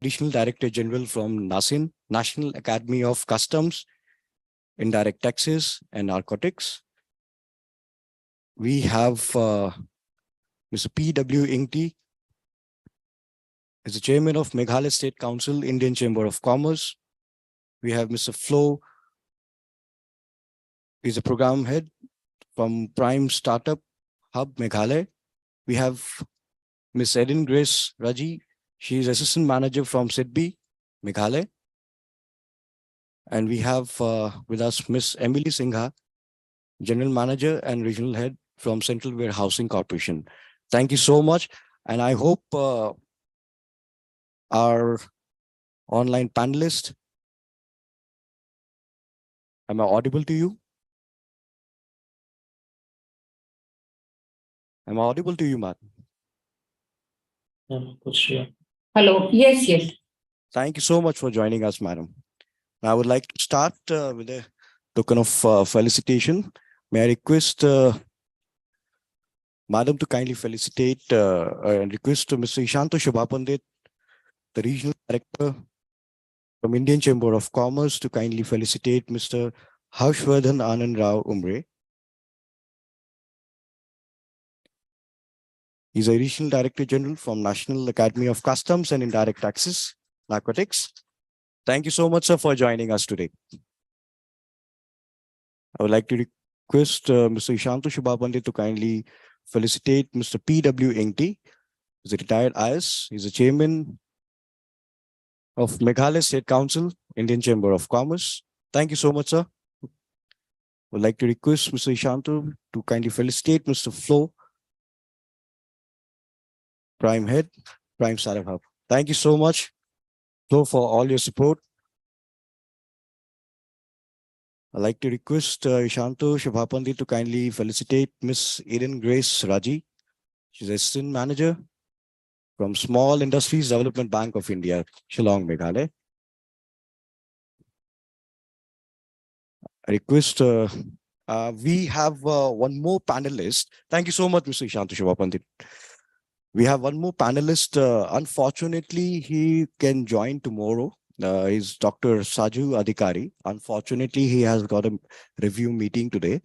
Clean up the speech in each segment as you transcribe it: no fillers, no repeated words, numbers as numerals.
Additional Director General from NASIN, National Academy of Customs, Indirect Taxes and Narcotics. We have Mr. P.W. Ingti, is the Chairman of Meghalaya State Council, Indian Chamber of Commerce. We have Mr. Flo, he's a Program Head from Prime Startup Hub, Meghalaya. We have Ms. Edin Grace Raji, she is Assistant Manager from Sidbi, Meghalaya. And we have with us Ms. Emily Singha, General Manager and Regional Head from Central Warehousing Corporation. Thank you so much. And I hope our online panelists, am I audible to you? Am I audible to you, Matt? Hello. Yes, yes. Thank you so much for joining us, madam. I would like to start with a token of felicitation. May I request madam to kindly felicitate and request to Mr. Ishanto Shubhapandit, the Regional Director from Indian Chamber of Commerce, to kindly felicitate Mr. Harshvardhan Anand Rao Umre. He's a Regional Director General from National Academy of Customs and Indirect Taxes, Narcotics. Thank you so much, sir, for joining us today. I would like to request Mr. Ishanto Shubhapandit to kindly felicitate Mr. P.W. Ingti. He's a retired IS. He's the Chairman of Meghalaya State Council, Indian Chamber of Commerce. Thank you so much, sir. I would like to request Mr. Ishanto to kindly felicitate Mr. Flo, Prime Head, Prime Startup Hub. Thank you so much, Flo, for all your support. I'd like to request Ishanto Shubhapandit to kindly felicitate Miss Edin Grace Raji. She's Assistant Manager from Small Industries Development Bank of India, Shillong, Meghalaya. I request, we have one more panelist. Thank you so much, Mr. Ishanto Shubhapandit. We have one more panelist. Unfortunately, he can join tomorrow. Is Dr. Saju Adhikari. Unfortunately, he has got a review meeting today.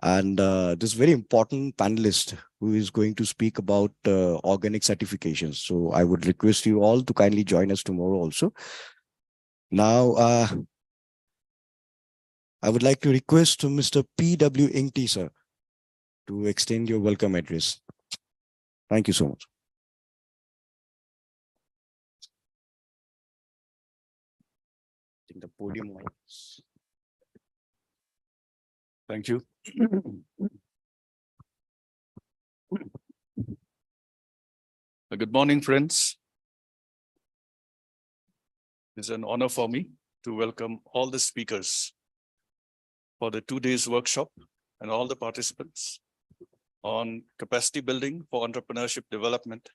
And this very important panelist who is going to speak about organic certifications. So I would request you all to kindly join us tomorrow also. Now, I would like to request Mr. P.W. Ingti, sir, to extend your welcome address. Thank you so much. I think the podium lights. Thank you. Good morning, friends. It's an honor for me to welcome all the speakers for the 2 days workshop and all the participants on capacity building for entrepreneurship development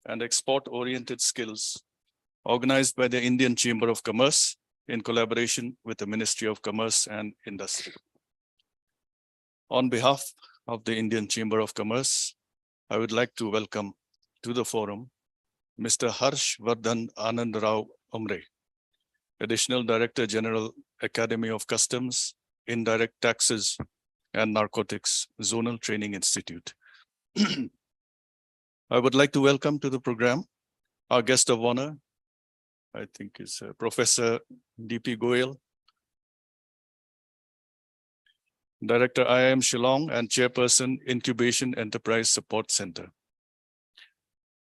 and export-oriented skills organized by the Indian Chamber of Commerce in collaboration with the Ministry of Commerce and Industry. On behalf of the Indian Chamber of Commerce, I would like to welcome to the forum Mr. Harshvardhan Anand Rao Umre, Additional Director General, Academy of Customs, Indirect Taxes and Narcotics, Zonal Training Institute. I would like to welcome to the program our guest of honor, I think is Professor D.P. Goyal, Director IIM Shillong and Chairperson Incubation Enterprise Support Center.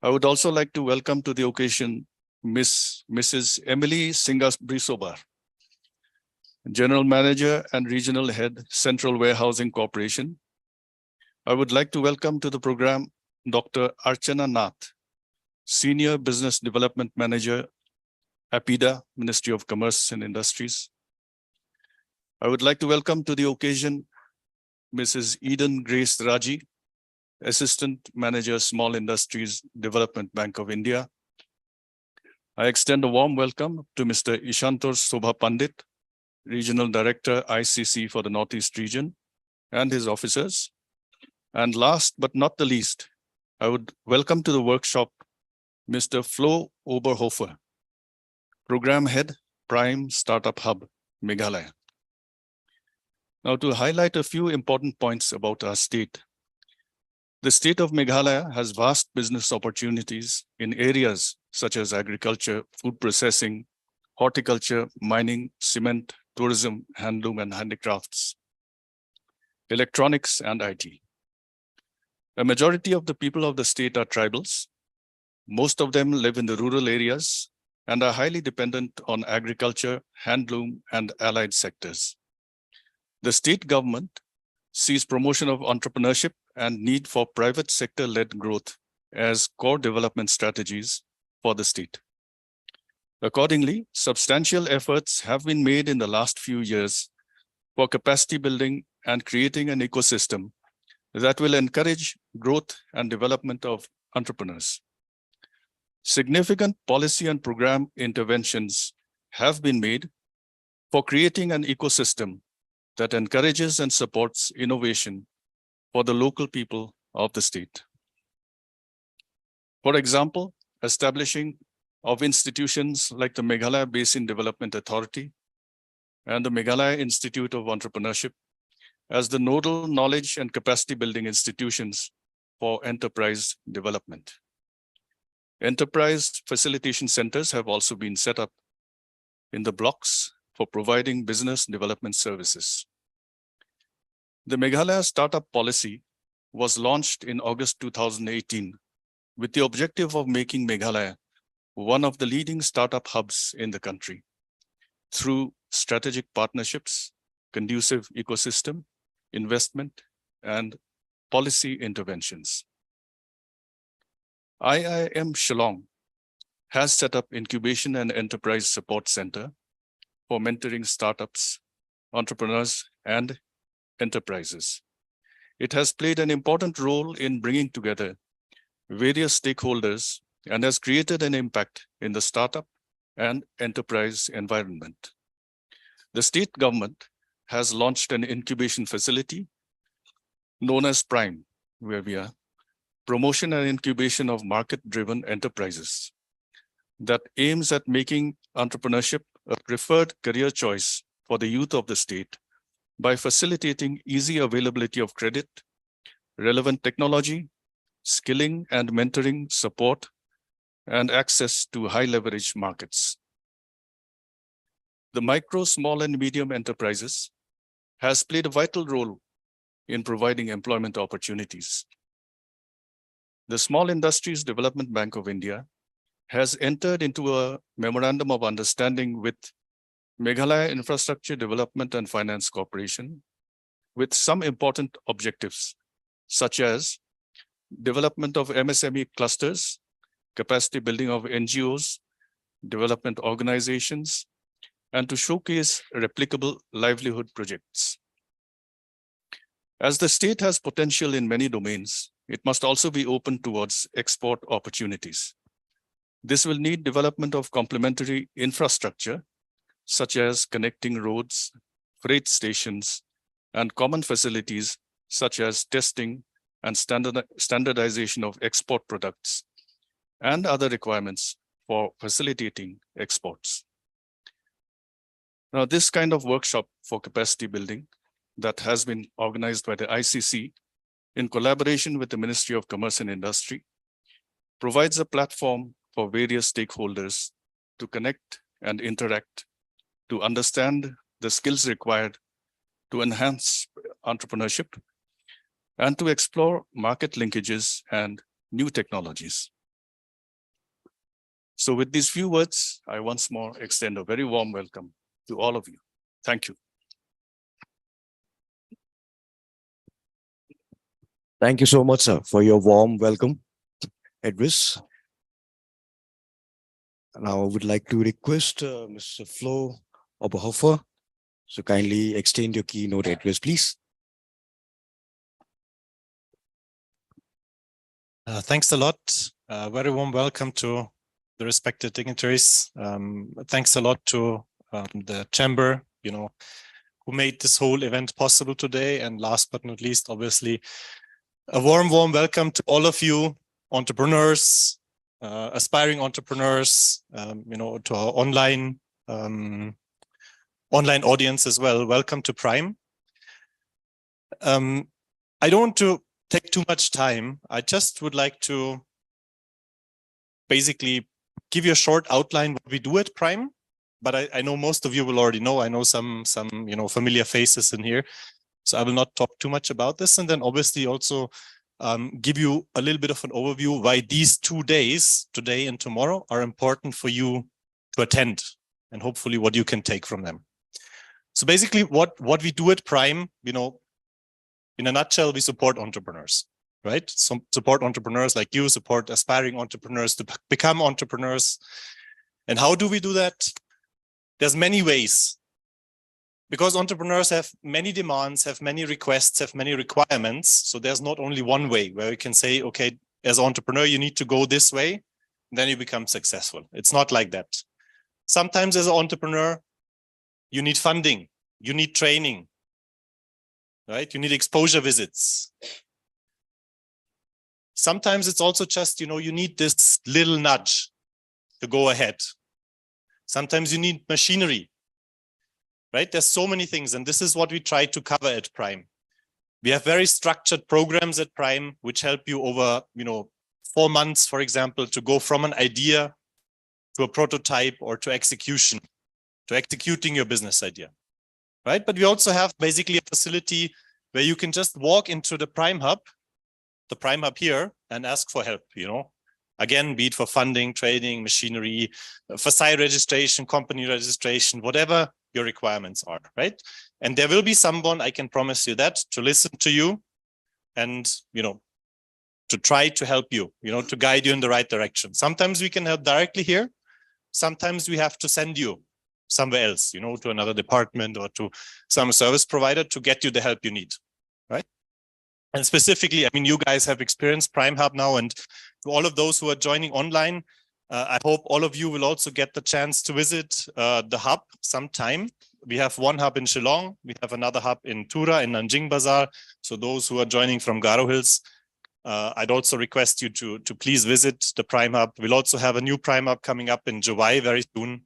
I would also like to welcome to the occasion Mrs. Emily Singha Brisobar, General Manager and Regional Head, Central Warehousing Corporation. I would like to welcome to the program Dr. Archana Nath, Senior Business Development Manager, APIDA, Ministry of Commerce and Industries. I would like to welcome to the occasion Mrs. Edin Grace Raji, Assistant Manager, Small Industries Development Bank of India. I extend a warm welcome to Mr. Ishanto Shubhapandit, Regional Director, ICC for the Northeast region, and his officers. And last but not the least, I would welcome to the workshop Mr. Flo Oberhofer, Program Head, Prime Startup Hub, Meghalaya. Now, to highlight a few important points about our state. The state of Meghalaya has vast business opportunities in areas such as agriculture, food processing, horticulture, mining, cement, tourism, handloom and handicrafts, electronics, and IT. A majority of the people of the state are tribals. Most of them live in the rural areas and are highly dependent on agriculture, handloom, and allied sectors. The state government sees promotion of entrepreneurship and need for private sector-led growth as core development strategies for the state. Accordingly, substantial efforts have been made in the last few years for capacity building and creating an ecosystem that will encourage growth and development of entrepreneurs. Significant policy and program interventions have been made for creating an ecosystem that encourages and supports innovation for the local people of the state. For example, establishing of institutions like the Meghalaya Basin Development Authority and the Meghalaya Institute of Entrepreneurship as the nodal knowledge and capacity building institutions for enterprise development. Enterprise facilitation centers have also been set up in the blocks for providing business development services. The Meghalaya Startup Policy was launched in August 2018 with the objective of making Meghalaya one of the leading startup hubs in the country through strategic partnerships, conducive ecosystem, investment, and policy interventions. IIM Shillong has set up Incubation and Enterprise Support Center for mentoring startups, entrepreneurs, and enterprises. It has played an important role in bringing together various stakeholders and has created an impact in the startup and enterprise environment. The state government has launched an incubation facility known as Prime, where we are, promotion and incubation of market-driven enterprises that aims at making entrepreneurship a preferred career choice for the youth of the state by facilitating easy availability of credit, relevant technology, skilling and mentoring support, and access to high leverage markets. The micro, small, and medium enterprises has played a vital role in providing employment opportunities. The Small Industries Development Bank of India has entered into a memorandum of understanding with Meghalaya Infrastructure Development and Finance Corporation with some important objectives, such as development of MSME clusters, capacity building of NGOs, development organizations, and to showcase replicable livelihood projects. As the state has potential in many domains, it must also be open towards export opportunities. This will need development of complementary infrastructure, such as connecting roads, freight stations, and common facilities, such as testing and standardization of export products, and other requirements for facilitating exports. Now, this kind of workshop for capacity building that has been organized by the ICC in collaboration with the Ministry of Commerce and Industry provides a platform for various stakeholders to connect and interact, to understand the skills required to enhance entrepreneurship, and to explore market linkages and new technologies. So with these few words, I once more extend a very warm welcome to all of you. Thank you. Thank you so much, sir, for your warm welcome, Edris. Now I would like to request Mr. Flo Oberhofer, so kindly extend your keynote address, please. Thanks a lot. Very warm welcome to the respected dignitaries. Thanks a lot to the chamber, who made this whole event possible today. And last but not least, obviously, a warm welcome to all of you, entrepreneurs, aspiring entrepreneurs, to our online audience as well. Welcome to Prime. I don't want to take too much time. I just would like to basically give you a short outline what we do at Prime. But I know most of you will already know. I know some familiar faces in here. So I will not talk too much about this. And then obviously also give you a little bit of an overview why these 2 days, today and tomorrow, are important for you to attend and hopefully what you can take from them. So basically what we do at Prime, in a nutshell, we support entrepreneurs, right? So support entrepreneurs like you, support aspiring entrepreneurs to become entrepreneurs. And how do we do that? There's many ways, because entrepreneurs have many demands, have many requests, have many requirements. So there's not only one way where we can say, okay, as an entrepreneur, you need to go this way, then you become successful. It's not like that. Sometimes as an entrepreneur, you need funding, you need training, right? You need exposure visits. Sometimes it's also just, you need this little nudge to go ahead. Sometimes you need machinery, right? There's so many things, and this is what we try to cover at Prime. We have very structured programs at Prime, which help you over, 4 months, for example, to go from an idea to a prototype or to execution, to executing your business idea, right? But we also have basically a facility where you can just walk into the Prime Hub here, and ask for help, Again, be it for funding, training, machinery, for site registration, company registration, whatever your requirements are, right? And there will be someone, I can promise you that, to listen to you and, to try to help you, to guide you in the right direction. Sometimes we can help directly here. Sometimes we have to send you somewhere else, to another department or to some service provider to get you the help you need, right? And specifically, you guys have experienced Prime Hub now, and to all of those who are joining online, I hope all of you will also get the chance to visit the hub sometime. We have one hub in Shillong. We have another hub in Tura, in Nanjing Bazaar. So those who are joining from Garo Hills, I'd also request you to please visit the Prime Hub. We'll also have a new Prime Hub coming up in July very soon.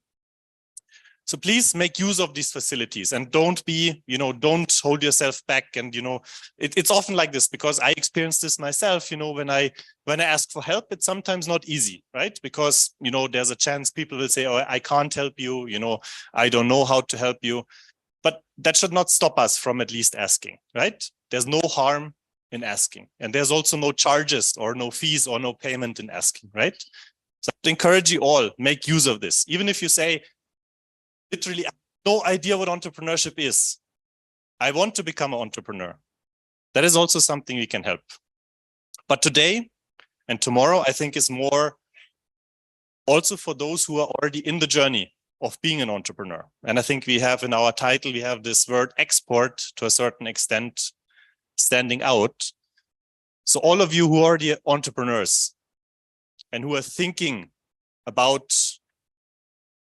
So please make use of these facilities and don't hold yourself back. And, it's often like this, because I experienced this myself, when I ask for help, it's sometimes not easy, right? Because, there's a chance people will say, oh, I can't help you, I don't know how to help you. But that should not stop us from at least asking, right? There's no harm in asking. And there's also no charges or no fees or no payment in asking, right? So I encourage you all, make use of this. Even if you say, literally, I have no idea what entrepreneurship is. I want to become an entrepreneur. That is also something we can help. But today and tomorrow, I think, is more also for those who are already in the journey of being an entrepreneur. And I think we have in our title, we have this word export to a certain extent standing out. So all of you who are already entrepreneurs and who are thinking about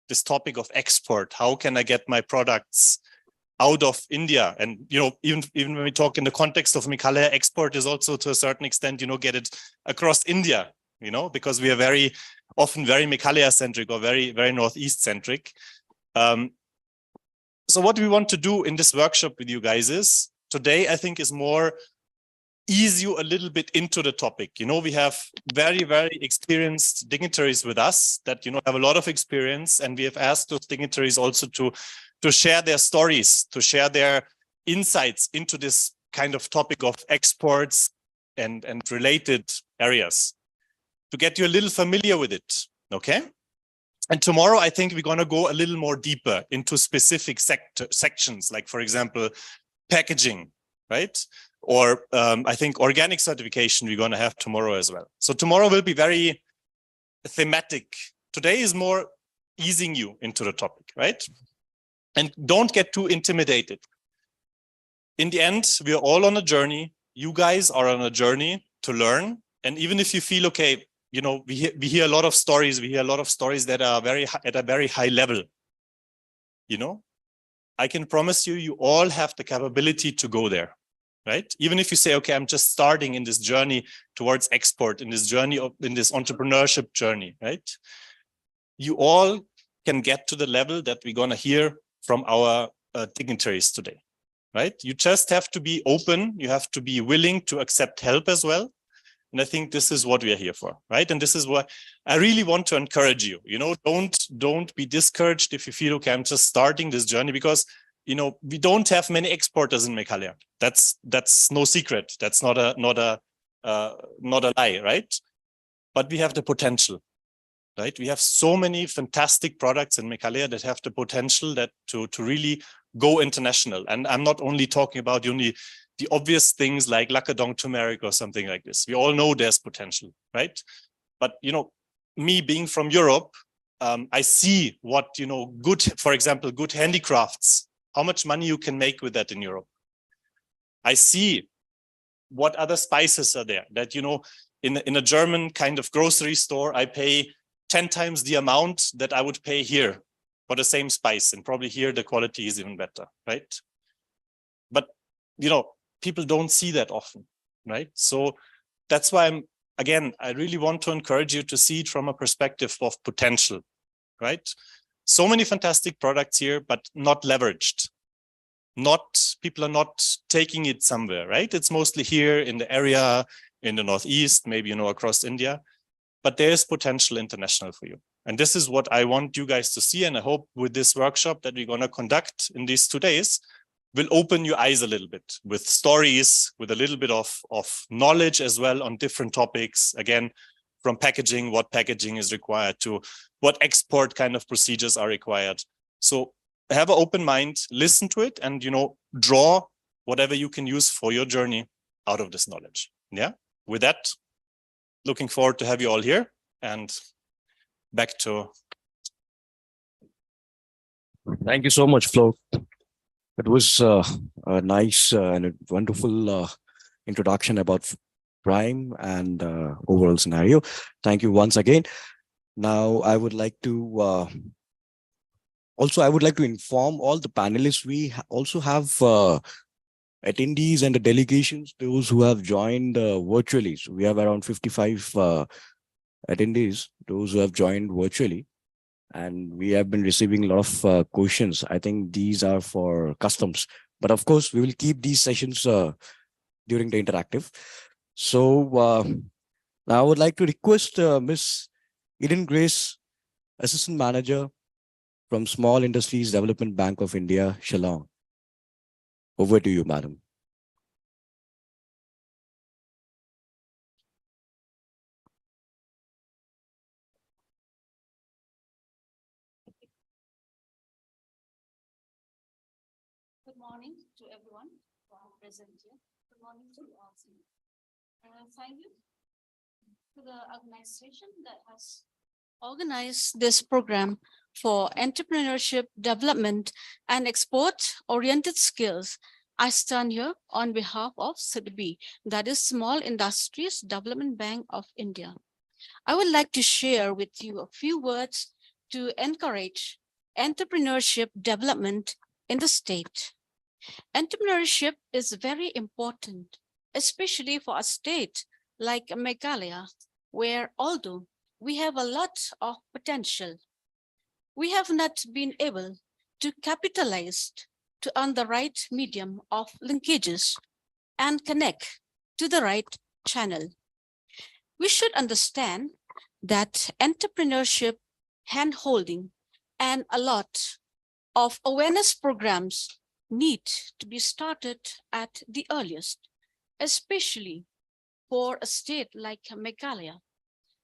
this topic of export, how can I get my products out of India? And, even when we talk in the context of Meghalaya, export is also to a certain extent, get it across India, because we are very often very Meghalaya centric or very, very Northeast centric. So what we want to do in this workshop with you guys is today, I think, is more ease you a little bit into the topic. We have very, very experienced dignitaries with us that, have a lot of experience. And we have asked those dignitaries also to share their stories, to share their insights into this kind of topic of exports and related areas, to get you a little familiar with it, okay? And tomorrow, I think we're going to go a little more deeper into specific sections, like, for example, packaging, right? Or I think organic certification we're going to have tomorrow as well. So tomorrow will be very thematic. Today is more easing you into the topic, right? And don't get too intimidated. In the end, we are all on a journey. You guys are on a journey to learn. And even if you feel, okay, we hear a lot of stories. We hear a lot of stories that are at a very high level. I can promise you, you all have the capability to go there. right? Even if you say, okay, I'm just starting in this journey towards export, in this journey of, in this entrepreneurship journey, right? You all can get to the level that we're going to hear from our dignitaries today, right? You just have to be open. You have to be willing to accept help as well. And I think this is what we are here for, right? And this is what I really want to encourage you. You know, don't be discouraged if you feel, okay, I'm just starting this journey, because, you know, we don't have many exporters in Meghalaya. That's no secret. That's not a lie, right? But we have the potential, right? We have so many fantastic products in Meghalaya that have the potential that to really go international. And I'm not only talking about only the obvious things like Lakadong turmeric or something like this. We all know there's potential, right? But, you know, me being from Europe, I see what, you know, good, for example, good handicrafts, how much money you can make with that in Europe. I see what other spices are there that, you know, in a German kind of grocery store, I pay 10 times the amount that I would pay here for the same spice. And probably here the quality is even better, right? But, you know, people don't see that often, right? So that's why I really want to encourage you to see it from a perspective of potential, right? So many fantastic products here, but not leveraged. People are not taking it somewhere, right? It's mostly here in the area, in the Northeast, maybe, you know, across India, but there's potential international for you. And this is what I want you guys to see. And I hope with this workshop that we're going to conduct in these 2 days, will open your eyes a little bit with stories, with a little bit of knowledge as well on different topics. Again, from packaging, what packaging is required, to what export kind of procedures are required. So have an open mind, listen to it, and, you know, draw whatever you can use for your journey out of this knowledge. Yeah. With that, looking forward to have you all here, and back to. Thank you so much, Flo. It was a nice and a wonderful introduction about Prime and overall scenario. Thank you once again. Now, I would like to inform all the panelists. We also have attendees and the delegations, those who have joined virtually. So we have around 55 attendees, those who have joined virtually. And we have been receiving a lot of questions. I think these are for customs. But of course, we will keep these sessions during the interactive. So now I would like to request Ms. Eden Grace, Assistant Manager from Small Industries Development Bank of India, Shillong. Over to you, madam. Good morning to everyone who are present here. Good morning to all. Thank you to the organization that has organized this program for entrepreneurship development and export-oriented skills. I stand here on behalf of Sidbi, that is Small Industries Development Bank of India. I would like to share with you a few words to encourage entrepreneurship development in the state. Entrepreneurship is very important, especially for a state like Meghalaya, where although we have a lot of potential, we have not been able to capitalize to earn the right medium of linkages and connect to the right channel. We should understand that entrepreneurship, hand-holding, and a lot of awareness programs need to be started at the earliest, especially for a state like Meghalaya,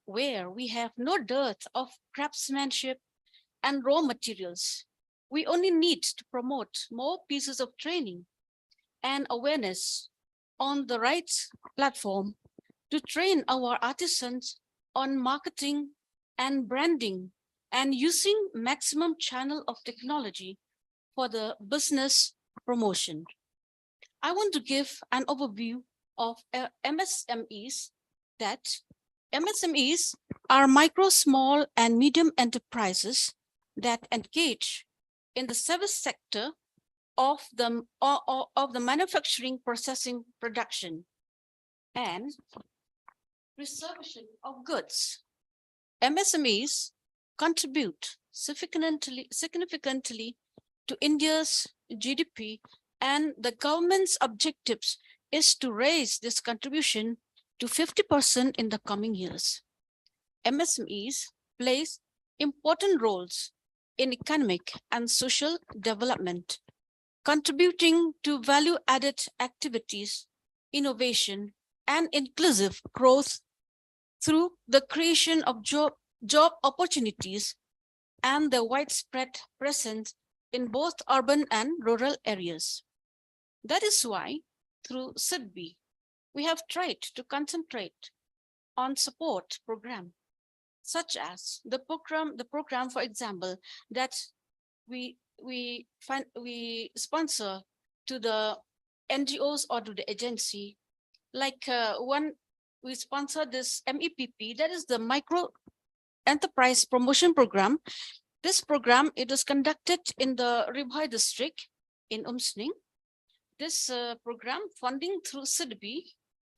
where we have no dearth of craftsmanship and raw materials. We only need to promote more pieces of training and awareness on the right platform to train our artisans on marketing and branding and using maximum channel of technology for the business promotion. I want to give an overview of MSMEs, that MSMEs are micro, small, and medium enterprises that engage in the service sector of the manufacturing, processing, production, and reservation of goods. MSMEs contribute significantly to India's GDP, and the government's objectives is to raise this contribution to 50% in the coming years. MSMEs plays important roles in economic and social development, contributing to value-added activities, innovation, and inclusive growth through the creation of job opportunities and the widespread presence in both urban and rural areas. That is why, through Sidbi, we have tried to concentrate on support program, such as the program, for example, that we sponsor to the NGOs or to the agency. Like we sponsor this MEPP, that is the Micro Enterprise Promotion Program. This program, it was conducted in the Ribhai district in Umsning. This program funding through Sidbi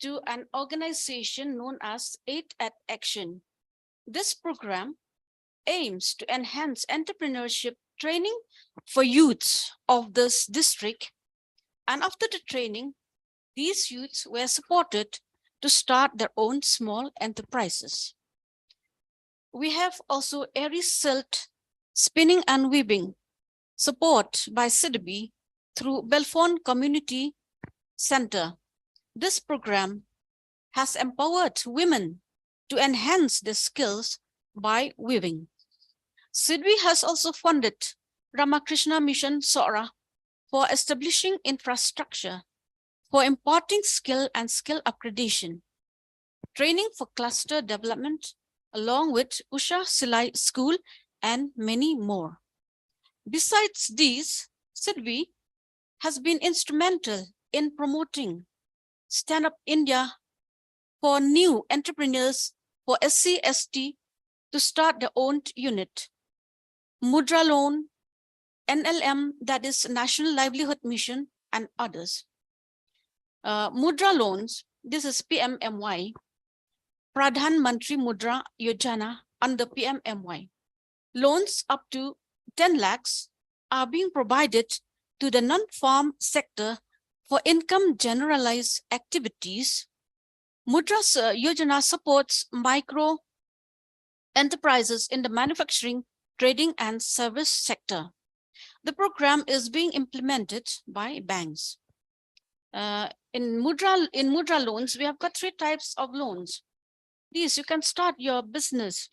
to an organization known as Aid at Action. This program aims to enhance entrepreneurship training for youths of this district. And after the training, these youths were supported to start their own small enterprises. We have also Airy Silt Spinning and Weaving, support by Sidbi through Belfont Community Center. This program has empowered women to enhance their skills by weaving. Sidbi has also funded Ramakrishna Mission Sora for establishing infrastructure for imparting skill and skill upgradation, training for cluster development, along with Usha Silai School and many more. Besides these, Sidbi has been instrumental in promoting Stand Up India for new entrepreneurs for SC/ST to start their own unit, Mudra Loan, NLM, that is National Livelihood Mission, and others. Mudra loans, this is PMMY, Pradhan Mantri Mudra Yojana under PMMY. Loans up to 10 lakhs are being provided to the non-farm sector for income generalized activities. Mudra Yojana supports micro enterprises in the manufacturing, trading, and service sector. The program is being implemented by banks. In Mudra loans, we have got 3 types of loans. These, you can start your business,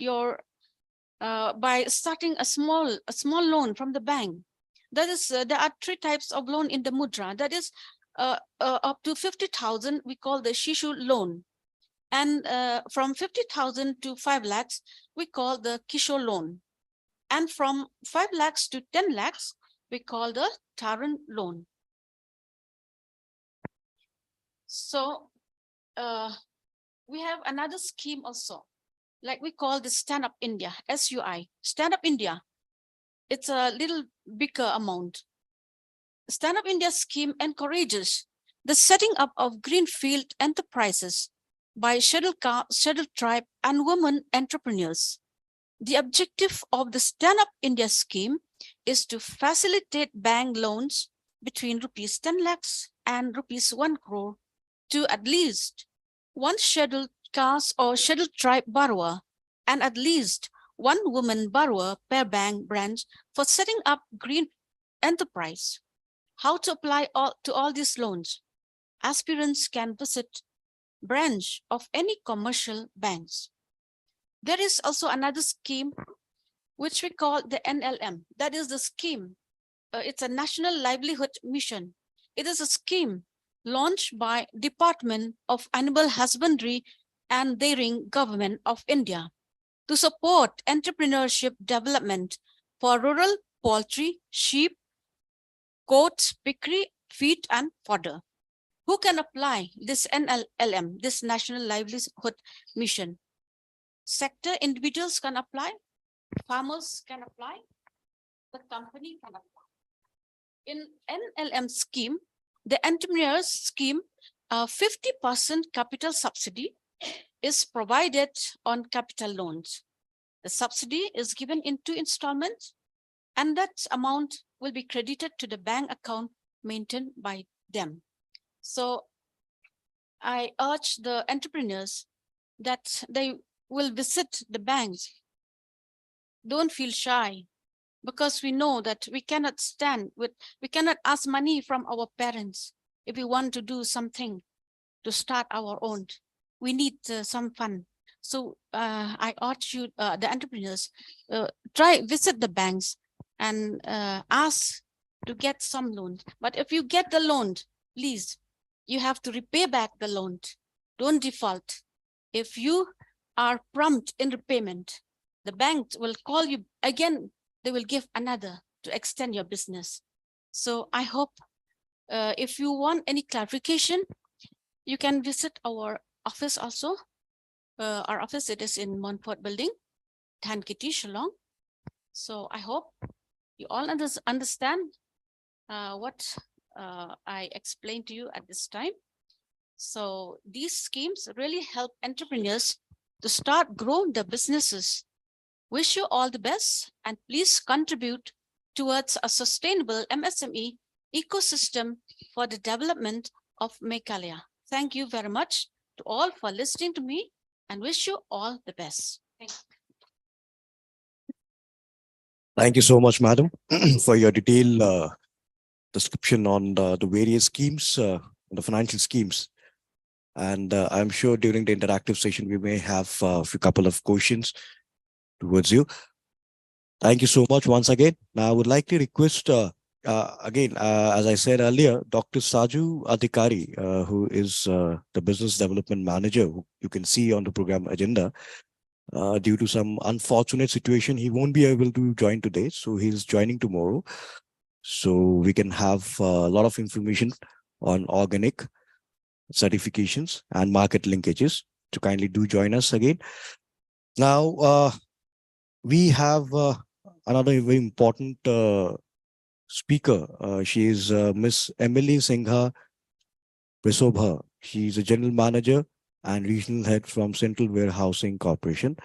by starting a small loan from the bank. That is, there are 3 types of loan in the Mudra. That is, up to 50,000, we call the Shishu loan. And from 50,000 to 5 lakhs, we call the Kishore loan. And from 5 lakhs to 10 lakhs, we call the Taran loan. So we have another scheme also, like we call the Stand Up India, SUI. Stand Up India, it's a little bigger amount. Stand Up India scheme encourages the setting up of greenfield enterprises by scheduled caste, scheduled tribe, and women entrepreneurs. The objective of the Stand Up India scheme is to facilitate bank loans between rupees 10 lakhs and rupees 1 crore to at least 1 scheduled caste or scheduled tribe borrower and at least 1 woman borrower per bank branch for setting up green enterprise. How to apply to all these loans? Aspirants can visit branch of any commercial banks. There is also another scheme which we call the NLM. That is the scheme. It's a National Livelihood Mission. It is a scheme launched by Department of Animal Husbandry and Dairying Government of India to support entrepreneurship development for rural poultry, sheep, goats, piggery, feed, and fodder. Who can apply this NLM, this National Livelihood Mission? Sector individuals can apply, farmers can apply, the company can apply. in NLM scheme, the entrepreneurs scheme, 50% capital subsidy is provided on capital loans. The subsidy is given in 2 installments, and that amount will be credited to the bank account maintained by them. So I urge the entrepreneurs that they will visit the banks. Don't feel shy, because we know that we cannot ask money from our parents if we want to do something to start our own. We need some fund. So I urge you, the entrepreneurs, visit the banks and ask to get some loan. But if you get the loan, please, you have to repay back the loan. Don't default. If you are prompt in repayment, the bank will call you again. They will give another to extend your business. So I hope if you want any clarification, you can visit our office also. Our office, it is in Montfort Building, Tan Kitty, Shillong. So I hope you all understand what I explained to you at this time. So these schemes really help entrepreneurs to start growing their businesses. Wish you all the best, and please contribute towards a sustainable MSME ecosystem for the development of Meghalaya. Thank you very much to all for listening to me, and wish you all the best. Thank you. Thank you so much, madam, for your detailed description on the various schemes, the financial schemes. And I'm sure during the interactive session, we may have a couple of questions towards you. Thank you so much once again. Now, I would like to request, again, as I said earlier, Dr. Saju Adhikari, who is the Business Development Manager, who you can see on the program agenda. Due to some unfortunate situation, he won't be able to join today. So he's joining tomorrow. So we can have a lot of information on organic certifications and market linkages. To kindly do join us again. Now, we have another very important speaker. She is Miss Emily Singha Presobha. She is a General Manager and Regional Head from Central Warehousing Corporation.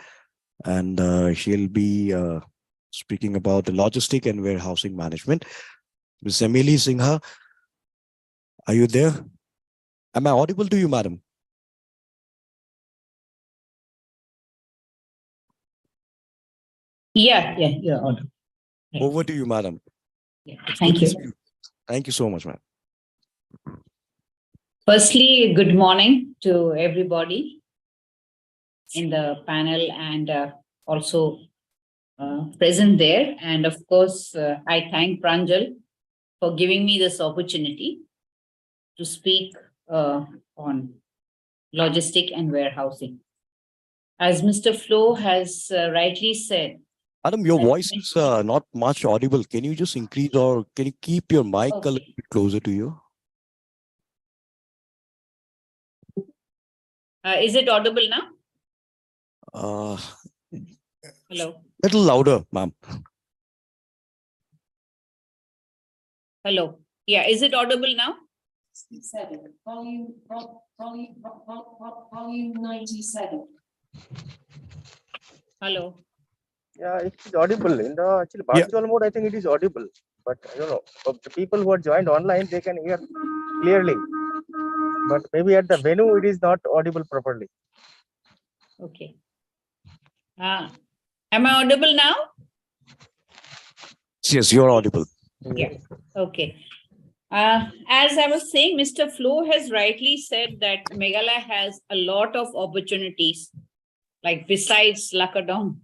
And she'll be speaking about the logistic and warehousing management. Miss Emily Singha, are you there? Am I audible to you, madam? Yeah, you're audible. Yeah. Over to you, madam. Yeah, It's thank good to you. see you. Thank you so much, ma'am. Firstly, good morning to everybody in the panel and also present there. And of course, I thank Pranjal for giving me this opportunity to speak on logistic and warehousing. As Mr. Flo has rightly said. Madam, your voice is not much audible. Can you just increase, or can you keep your mic a little bit closer to you? Is it audible now? Hello. Little louder, ma'am. Hello. Yeah, is it audible now? Volume 97. Hello. Yeah, it is audible. In the actually virtual mode, I think it is audible. But I don't know, of the people who are joined online, they can hear clearly. But maybe at the venue, it is not audible properly. Okay. Am I audible now? Yes, you're audible. Yeah. Okay. As I was saying, Mr. Flo has rightly said that Meghalaya has a lot of opportunities. Like besides Lakadong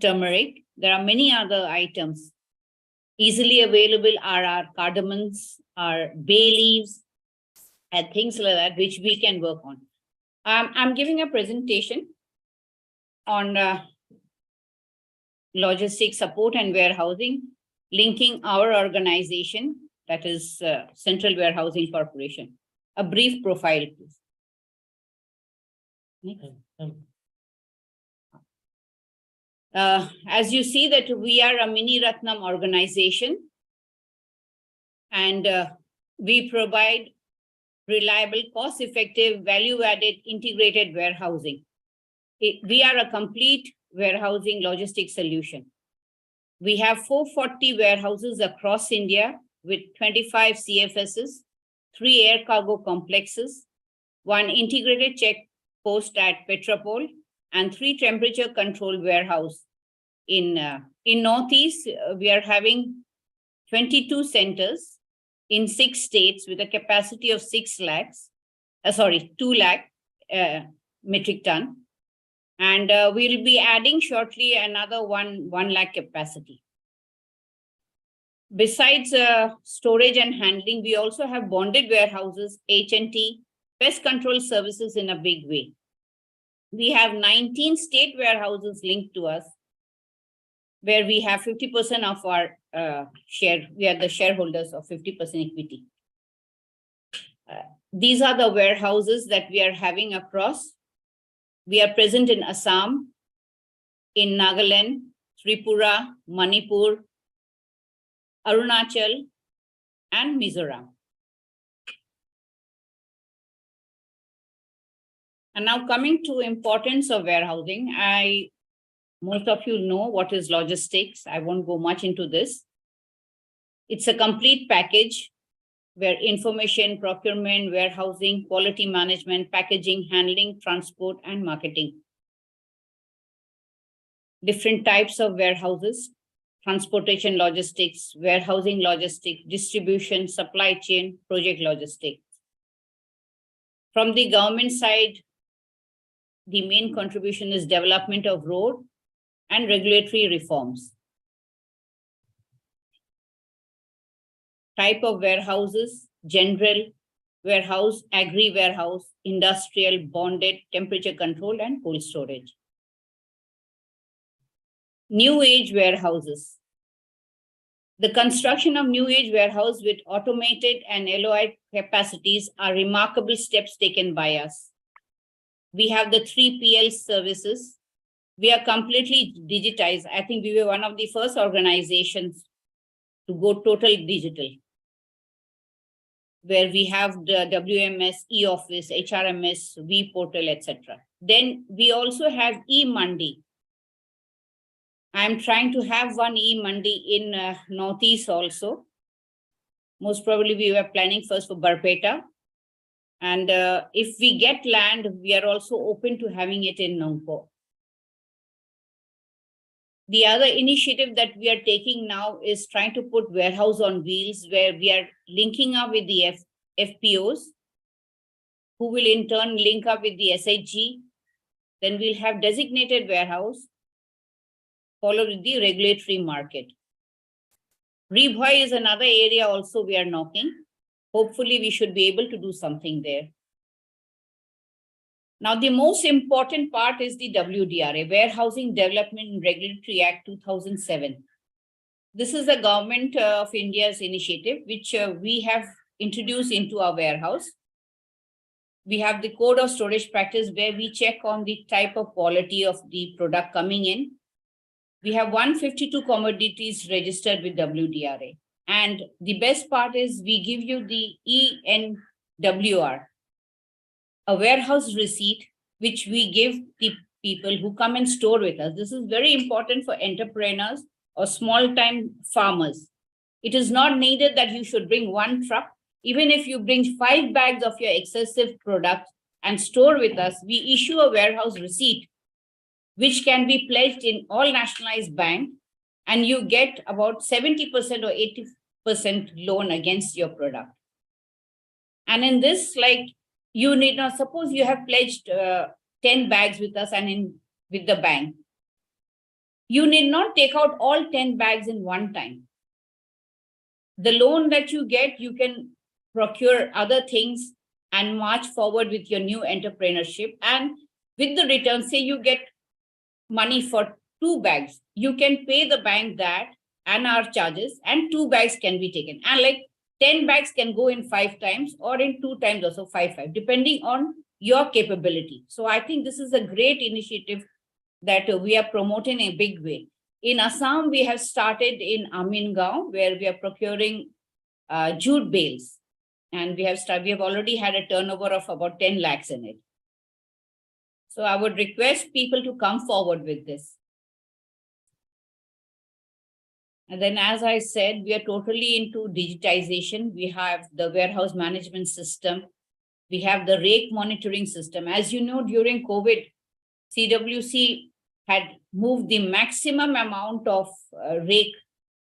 turmeric, there are many other items. Easily available are our cardamoms, our bay leaves, and things like that, which we can work on. I'm giving a presentation on logistics support and warehousing, linking our organization, that is Central Warehousing Corporation. A brief profile, please. As you see that we are a mini Ratnam organization And we provide reliable, cost-effective, value-added integrated warehousing. We are a complete warehousing logistics solution. We have 440 warehouses across India with 25 CFSs, 3 air cargo complexes, 1 integrated check post at Petropol, and 3 temperature controlled warehouse. In Northeast, we are having 22 centers in 6 states with a capacity of 2 lakh metric ton. And we'll be adding shortly another 1 lakh capacity. Besides storage and handling, we also have bonded warehouses, H&T, pest control services in a big way. We have 19 state warehouses linked to us, where we have 50% of our share. We are the shareholders of 50% equity. These are the warehouses that we are having across. We are present in Assam, in Nagaland, Tripura, Manipur, Arunachal, and Mizoram. And now coming to importance of warehousing, most of you know what is logistics. I won't go much into this. It's a complete package where information, procurement, warehousing, quality management, packaging, handling, transport, and marketing. Different types of warehouses, transportation logistics, warehousing logistics, distribution, supply chain, project logistics. From the government side, the main contribution is development of road and regulatory reforms. Type of warehouses, general warehouse, agri warehouse, industrial, bonded, temperature controlled, and cold storage. New age warehouses. The construction of new age warehouse with automated and LOI capacities are remarkable steps taken by us. We have the 3PL services. We are completely digitized. I think we were one of the first organizations to go total digital, where we have the WMS, e-office, HRMS, V-portal, etc. Then we also have e-Mandi. I'm trying to have one e-Mandi in Northeast also. Most probably we were planning first for Barpeta. And if we get land, we are also open to having it in Nongpo. The other initiative that we are taking now is trying to put warehouse on wheels, where we are linking up with the FPOs, who will in turn link up with the SHG. Then we'll have designated warehouse, followed with the regulatory market. Rebhoi is another area also we are knocking. Hopefully we should be able to do something there. Now, the most important part is the WDRA, Warehousing Development and Regulatory Act 2007. This is the Government of India's initiative, which we have introduced into our warehouse. We have the Code of Storage Practice, where we check on the type of quality of the product coming in. We have 152 commodities registered with WDRA. And the best part is we give you the ENWR, a warehouse receipt, which we give the people who come and store with us. This is very important for entrepreneurs or small-time farmers. It is not needed that you should bring 1 truck. Even if you bring 5 bags of your excessive product and store with us, we issue a warehouse receipt, which can be pledged in all nationalized banks, and you get about 70% or 80% loan against your product. And in this, like, you need not, suppose you have pledged 10 bags with us and with the bank. You need not take out all 10 bags in one time. The loan that you get, you can procure other things and march forward with your new entrepreneurship. And with the return, say you get money for 2 bags, you can pay the bank that and our charges, and 2 bags can be taken. And like 10 bags can go in 5 times or in 2 times, also 5, depending on your capability. So I think this is a great initiative that we are promoting in a big way. In Assam, we have started in Amingaon, where we are procuring jute bales. And we have already had a turnover of about 10 lakhs in it. So I would request people to come forward with this. And then, as I said, we are totally into digitization. We have the warehouse management system. We have the rake monitoring system. As you know, during COVID, CWC had moved the maximum amount of rake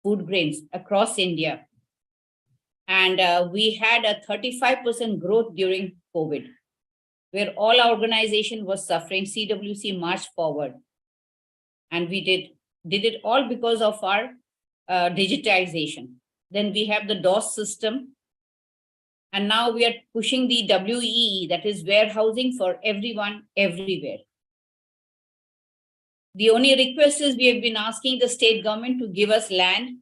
food grains across India. And we had a 35% growth during COVID, where all our organization was suffering. CWC marched forward. And we did it all because of our digitization. Then we have the DOS system. And now we are pushing the WEE, that is warehousing for everyone, everywhere. The only request is we have been asking the state government to give us land.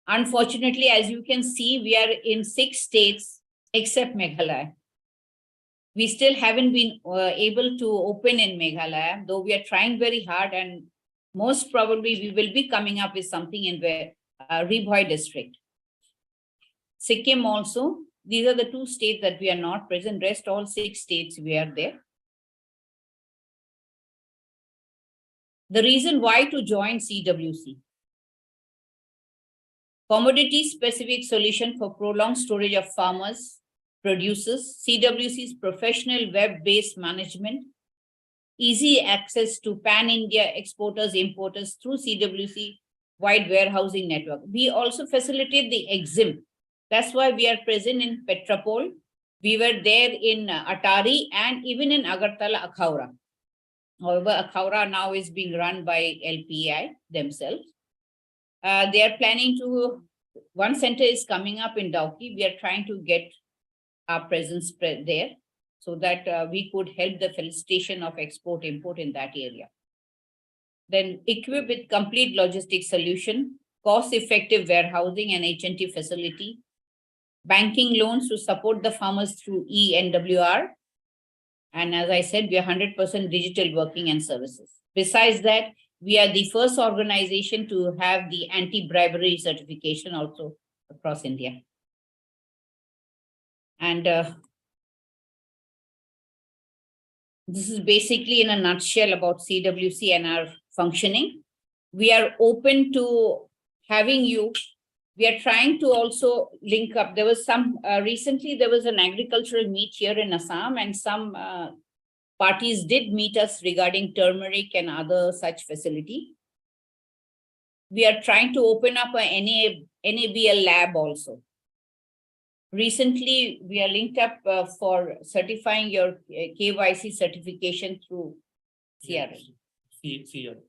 Unfortunately, as you can see, we are in 6 states except Meghalaya. We still haven't been able to open in Meghalaya, though we are trying very hard, and most probably we will be coming up with something in Ribhoi district. Sikkim also, these are the 2 states that we are not present. Rest all 6 states we are there. The reason why to join CWC. Commodity-specific solution for prolonged storage of farmers, producers, CWC's professional web-based management, easy access to pan-India exporters, importers through CWC wide warehousing network. We also facilitate the EXIM. That's why we are present in Petrapol. We were there in Atari and even in Agartala, Akhaura. However, Akhaura now is being run by LPI themselves. They are planning to, one center is coming up in Dauki. We are trying to get our presence there so that we could help the felicitation of export import in that area. Then equip with complete logistic solution, cost-effective warehousing and HNT facility, banking loans to support the farmers through ENWR. And as I said, we are 100% digital working and services. Besides that, we are the first organization to have the anti-bribery certification also across India. And this is basically in a nutshell about CWC and our functioning. We are open to having you. We are trying to also link up. There was some, recently there was an agricultural meet here in Assam, and some parties did meet us regarding turmeric and other such facility. We are trying to open up a NABL lab also. Recently, we are linked up for certifying your KYC certification through CRL. CCRL.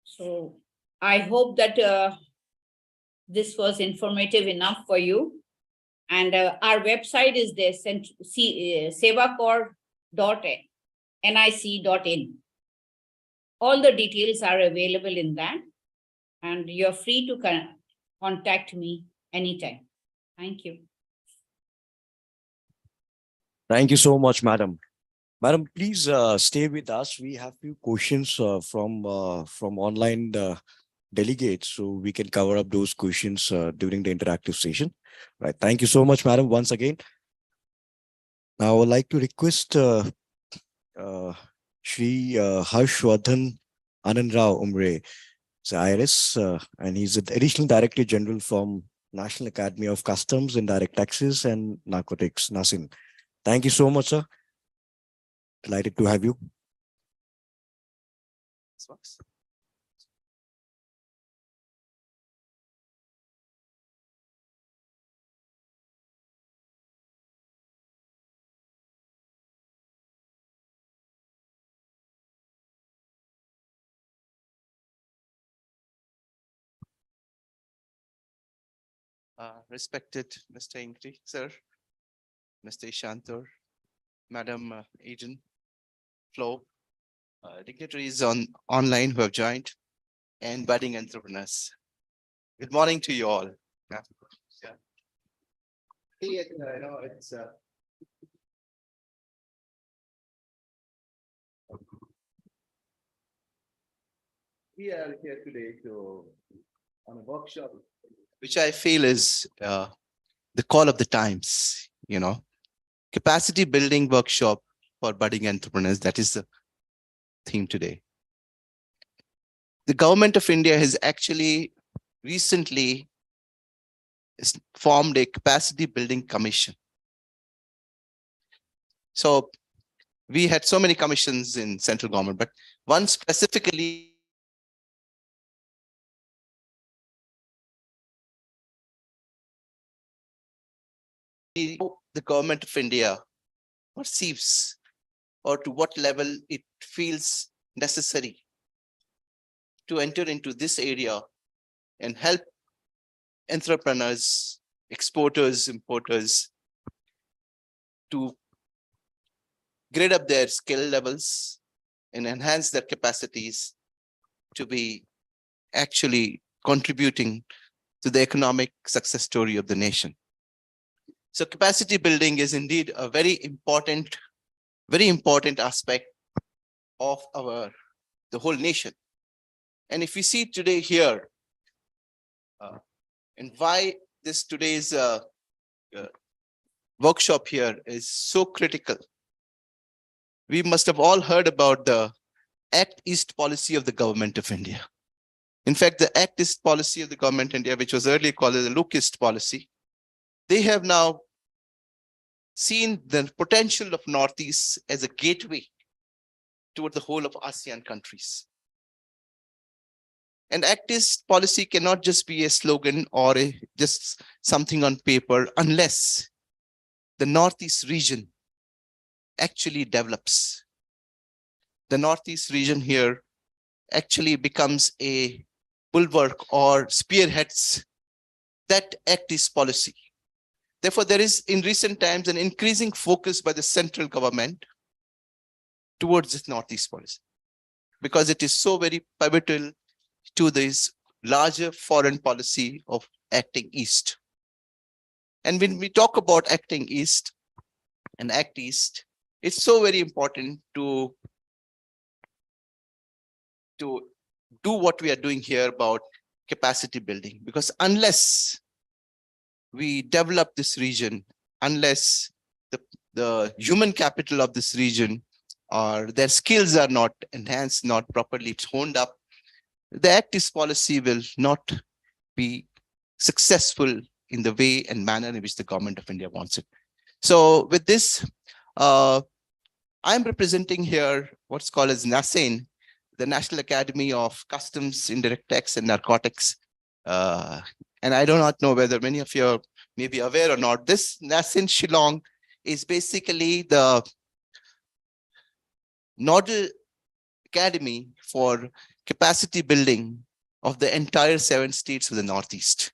So I hope that this was informative enough for you. And our website is there, sevacor.nic.in. All the details are available in that. And you're free to contact me anytime. Thank you. Thank you so much, madam. Madam, please stay with us. We have few questions from online delegates, so we can cover up those questions during the interactive session. Right. Thank you so much, madam, once again. Now I would like to request Shri Harshvardhan Anand Rao Umre, IRS, and he's the Additional Director General from National Academy of Customs, Indirect Taxes and Narcotics, NASIN. Thank you so much, sir. Delighted to have you. Respected Mr. Inkri, sir, Mr. Ishantor, Madam Agent, Flo, dignitaries online who have joined, and budding entrepreneurs. Good morning to you all. Yeah. It's we are here today on a workshop, which I feel is the call of the times, capacity building workshop for budding entrepreneurs. That is the theme today. The government of India has actually recently formed a capacity building commission. So we had so many commissions in central government, but one specifically the government of India perceives or to what level it feels necessary to enter into this area and help entrepreneurs, exporters, importers to grade up their skill levels and enhance their capacities to be actually contributing to the economic success story of the nation. So capacity building is indeed a very important aspect of the whole nation. And if we see today here, and why this today's workshop here is so critical. We must have all heard about the Act East policy of the government of India. In fact, the Act East policy of the government of India, which was earlier called the Look East policy, they have now seen the potential of Northeast as a gateway toward the whole of ASEAN countries. And Act East policy cannot just be a slogan or just something on paper unless the Northeast region actually develops. The Northeast region here actually becomes a bulwark or spearheads that Act East policy. Therefore, there is in recent times an increasing focus by the central government towards this Northeast policy, because it is so very pivotal to this larger foreign policy of acting East. And when we talk about acting East and Act East, it's so very important to do what we are doing here about capacity building, because unless we develop this region, unless the human capital of this region or their skills are not enhanced, not properly honed up, the Act East policy will not be successful in the way and manner in which the government of India wants it. So with this, I'm representing here what's called as NASEN, the National Academy of Customs, Indirect Tax and Narcotics. And I do not know whether many of you may be aware or not. This NASEN Shillong is basically the nodal academy for capacity building of the entire 7 states of the Northeast.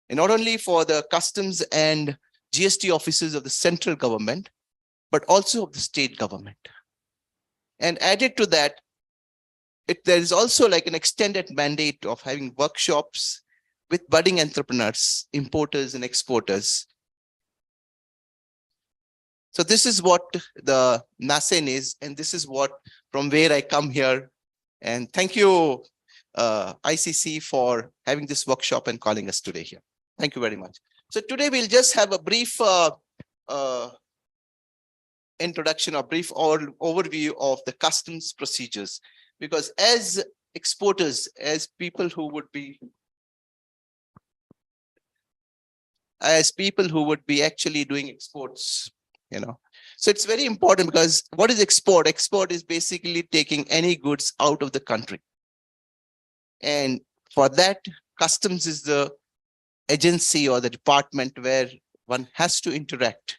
And not only for the customs and GST offices of the central government, but also of the state government. And added to that, there is also like an extended mandate of having workshops with budding entrepreneurs, importers and exporters. So this is what the NASEN is, and this is what from where I come here. And thank you, ICC, for having this workshop and calling us today here. Thank you very much. So today we'll just have a brief introduction, a brief overview of the customs procedures, because as exporters, as people who would be actually doing exports, so it's very important, because what is export? Export is basically taking any goods out of the country. And for that, customs is the agency or the department where one has to interact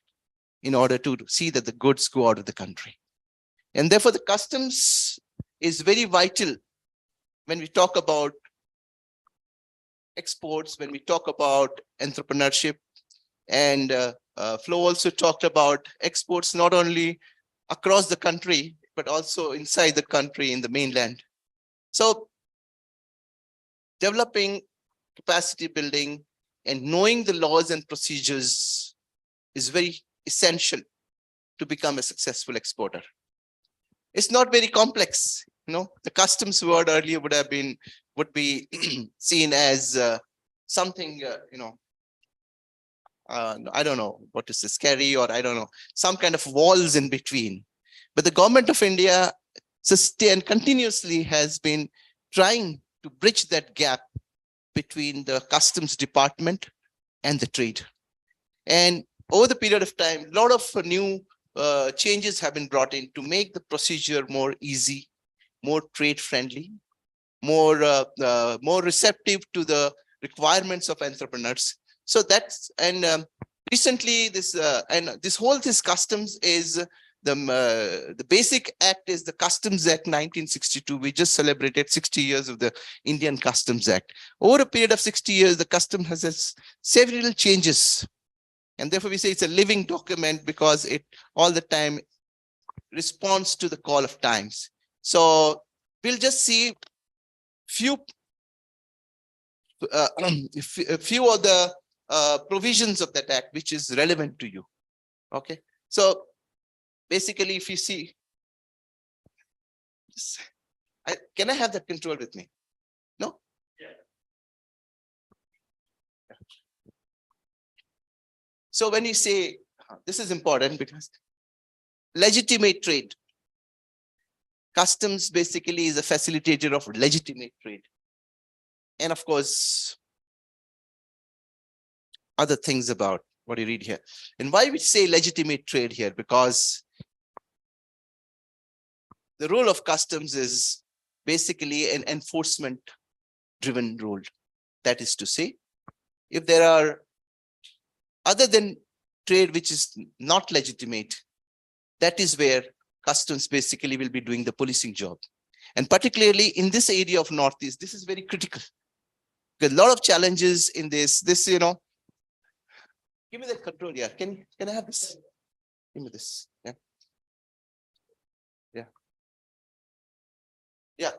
in order to see that the goods go out of the country. And therefore, the customs is very vital when we talk about exports, when we talk about entrepreneurship. And Flo also talked about exports not only across the country, but also inside the country in the mainland. So developing capacity building and knowing the laws and procedures is very essential to become a successful exporter. It's not very complex. the customs word earlier would be seen as something, I don't know what is this, scary, or I don't know, some kind of walls in between. But the government of India continuously has been trying to bridge that gap between the customs department and the trade. And over the period of time, a lot of new changes have been brought in to make the procedure more easy, more trade friendly, more receptive to the requirements of entrepreneurs. So that's, and recently this customs is the basic act is the Customs Act 1962. We just celebrated 60 years of the Indian Customs Act. Over a period of 60 years, the custom has several changes. And therefore we say it's a living document because it all the time responds to the call of times. So we'll just see few a few of the provisions of that act which is relevant to you. Okay, so basically, if you see, can I have that control with me? No? Yeah. So when you say, this is important because legitimate trade, customs basically is a facilitator of legitimate trade. And of course, other things about what you read here. And why we say legitimate trade here? Because the role of customs is basically an enforcement driven role. That is to say, if there are other than trade which is not legitimate, that is where customs basically will be doing the policing job. And particularly in this area of Northeast, this is very critical. There's a lot of challenges in this, give me that control. Yeah, can I have this? Give me this. Yeah. Yeah. Yeah.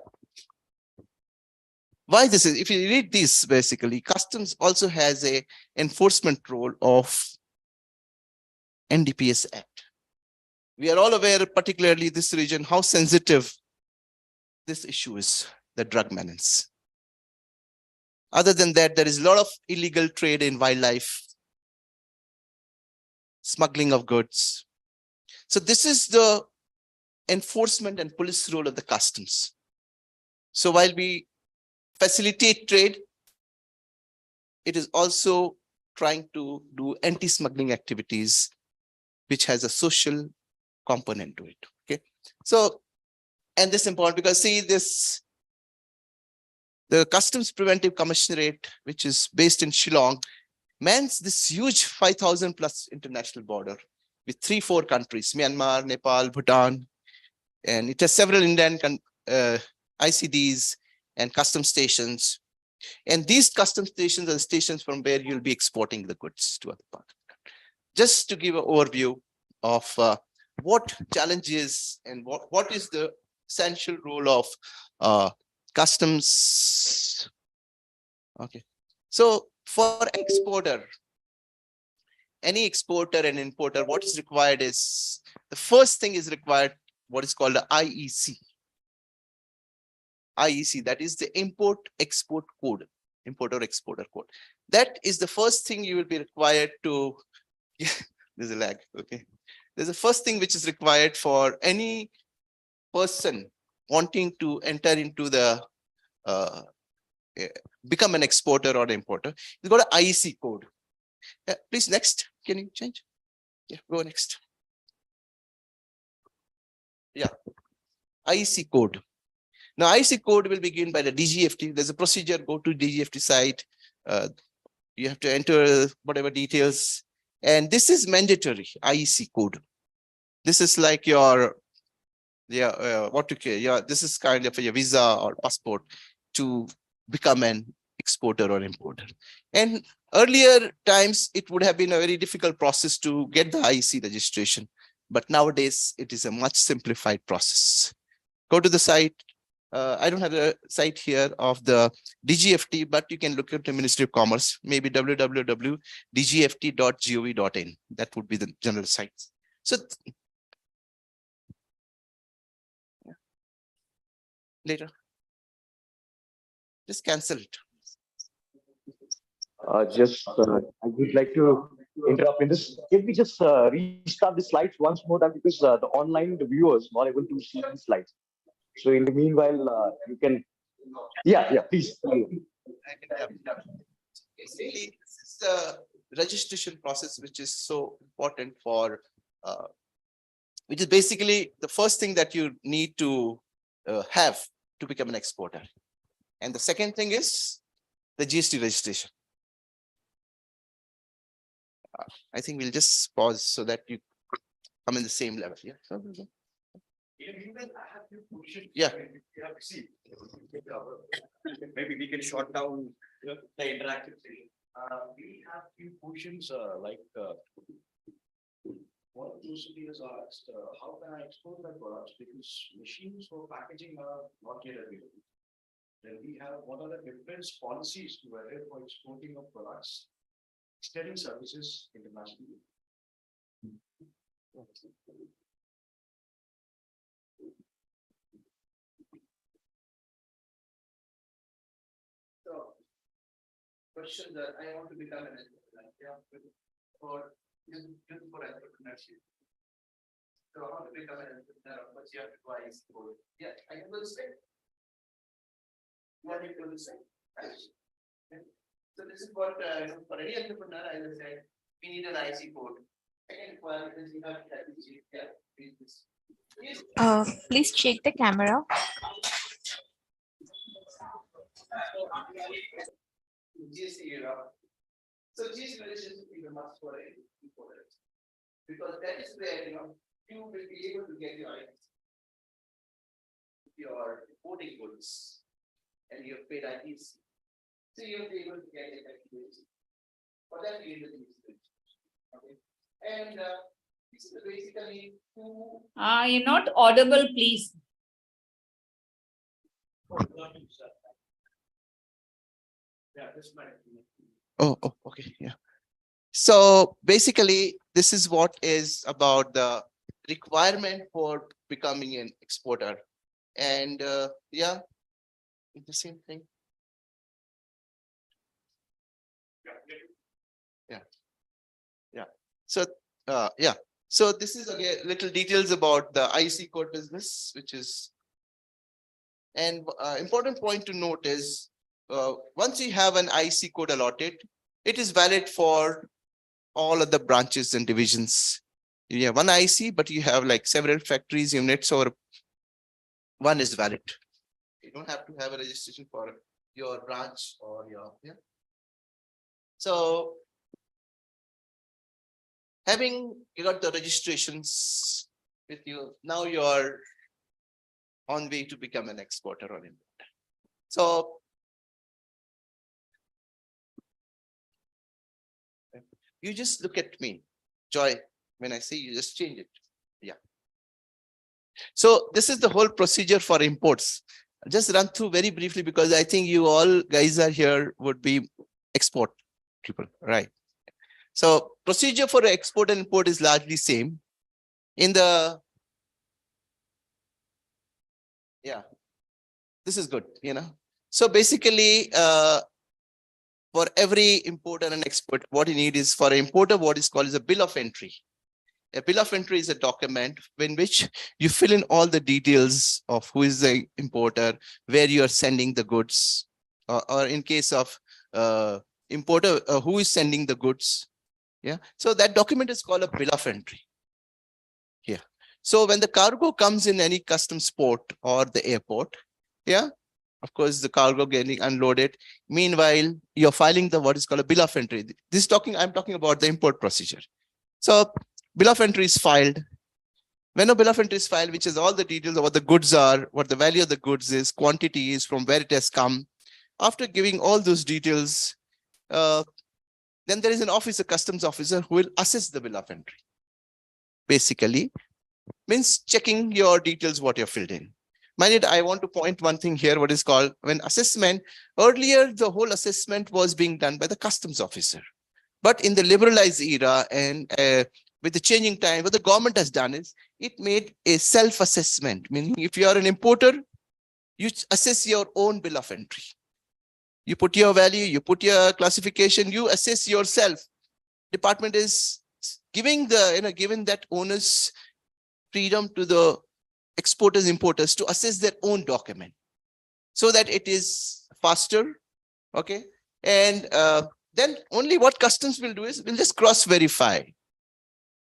Why this is, if you read this, basically, customs also has a enforcement role of NDPS Act. We are all aware, particularly this region, how sensitive this issue is, the drug menace. Other than that, there is a lot of illegal trade in wildlife, smuggling of goods. So this is the enforcement and police role of the customs. So while we facilitate trade, it is also trying to do anti-smuggling activities, which has a social component to it. Okay, so, and this is important because see this, the Customs Preventive Commissionerate, which is based in Shillong, mans this huge 5,000 plus international border with 3-4 countries, Myanmar, Nepal, Bhutan, and it has several Indian ICDs and custom stations. And these custom stations are stations from where you'll be exporting the goods to other parts. Just to give an overview of what challenges and what is the essential role of customs. Okay, so for exporter, any exporter and importer, what is required is, the first thing is required, what is called the IEC. IEC, that is the import export code, importer exporter code. That is the first thing you will be required to, there's a lag, okay. There's the first thing which is required for any person wanting to enter into the, become an exporter or importer. You've got an IEC code. Please, next, can you change? Yeah, go next. Yeah, IEC code. Now, IEC code will begin by the DGFT. There's a procedure, go to DGFT site. You have to enter whatever details. And this is mandatory, IEC code. This is like your, this is kind of your visa or passport to become an exporter or importer. And earlier times, it would have been a very difficult process to get the IEC registration. But nowadays, it is a much simplified process. Go to the site. I don't have a site here of the DGFT, but you can look at the Ministry of Commerce, maybe www.dgft.gov.in. That would be the general site. So later. Just cancel it. I would like to interrupt in this. Can we just restart the slides once more time because the online viewers not able to see the slides. So in the meanwhile, you can, please. Basically, this is the registration process, which is so important for, which is basically the first thing that you need to have to become an exporter. And the second thing is the GST registration. I think we'll just pause so that you come in the same level. Yeah. Yeah. Maybe we can short down the interactive session. We have few questions one of those is asked, how can I export my products? Because machines for packaging are not yet available. Then we have what are the different policies to adhere for exporting of products, extending services internationally. So, question that I want to become an entrepreneur for entrepreneurship. So, how to become an entrepreneur? What you have to buy is code. Yeah, I can do the same. What you do the same. So, this is what for any entrepreneur, I will say, we need an IC code. Second requirement is you have to Please check the camera. GST era. So GST registration is a must for any importer, because that is where you will be able to get your importing goods and you have paid IEC. So you'll be able to get it at GST. For that you need the GST registration. Okay. And this is basically two. You're not audible, please. Yeah, this might. Oh, okay, yeah. So basically, this is what is about the requirement for becoming an exporter. And yeah, the same thing. Yeah. So yeah. So this is again little details about the IEC code business, which is, and important point to note is once you have an IEC code allotted, it is valid for all of the branches and divisions. You have one IEC, but you have like several factories, units, or one is valid. You don't have to have a registration for your branch or your, yeah. So having you got the registrations with you, now you're on way to become an exporter or importer. So you just look at me, Joy, when I say you just change it. Yeah. So this is the whole procedure for imports. I'll just run through very briefly because I think you all guys are here would be export people, right? So procedure for export and import is largely same. In the, yeah, this is good, So basically, for every importer and export, what you need is for an importer, what is called is a bill of entry. A bill of entry is a document in which you fill in all the details of who is the importer, where you are sending the goods, or in case of importer, who is sending the goods. Yeah. So that document is called a bill of entry. Yeah. So when the cargo comes in any customs port or the airport, yeah, of course, the cargo getting unloaded. Meanwhile, you're filing the what is called a bill of entry. I'm talking about the import procedure. So bill of entry is filed. When a bill of entry is filed, which is all the details of what the goods are, what the value of the goods is, quantity is, from where it has come. After giving all those details, then there is an officer, customs officer, who will assess the bill of entry. Basically, means checking your details, what you're filled in. Mind it, I want to point one thing here, what is called when assessment. Earlier, the whole assessment was being done by the customs officer. But in the liberalized era and with the changing time, what the government has done is it made a self-assessment, meaning if you are an importer, You assess your own bill of entry. You put your value, you put your classification, you assess yourself. Department is giving the, given that owners freedom to the exporters, importers to assess their own document so that it is faster. Okay. And then only what customs will do is we'll just cross verify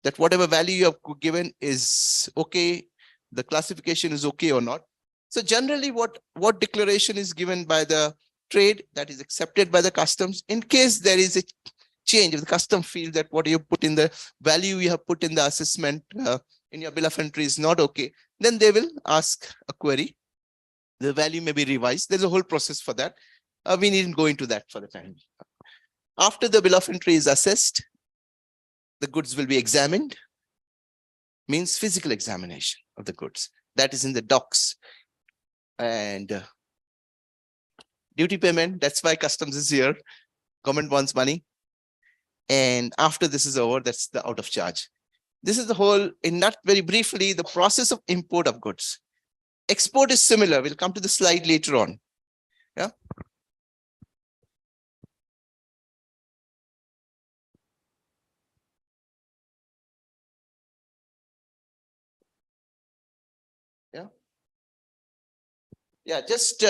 that whatever value you have given is okay, the classification is okay or not. So generally what declaration is given by the trade, that is accepted by the customs. In case there is a change, if the custom feels that what you put in the value you have put in the assessment in your bill of entry is not okay, then they will ask a query. The value may be revised. There's a whole process for that. We needn't go into that for the time. After the bill of entry is assessed, the goods will be examined, means physical examination of the goods. That is in the docks. And duty payment, that's why customs is here. Government wants money. And after this is over, that's the out of charge. This is the whole, in not very briefly, the process of import of goods. Export is similar. We'll come to the slide later on. Yeah. Yeah. Yeah, just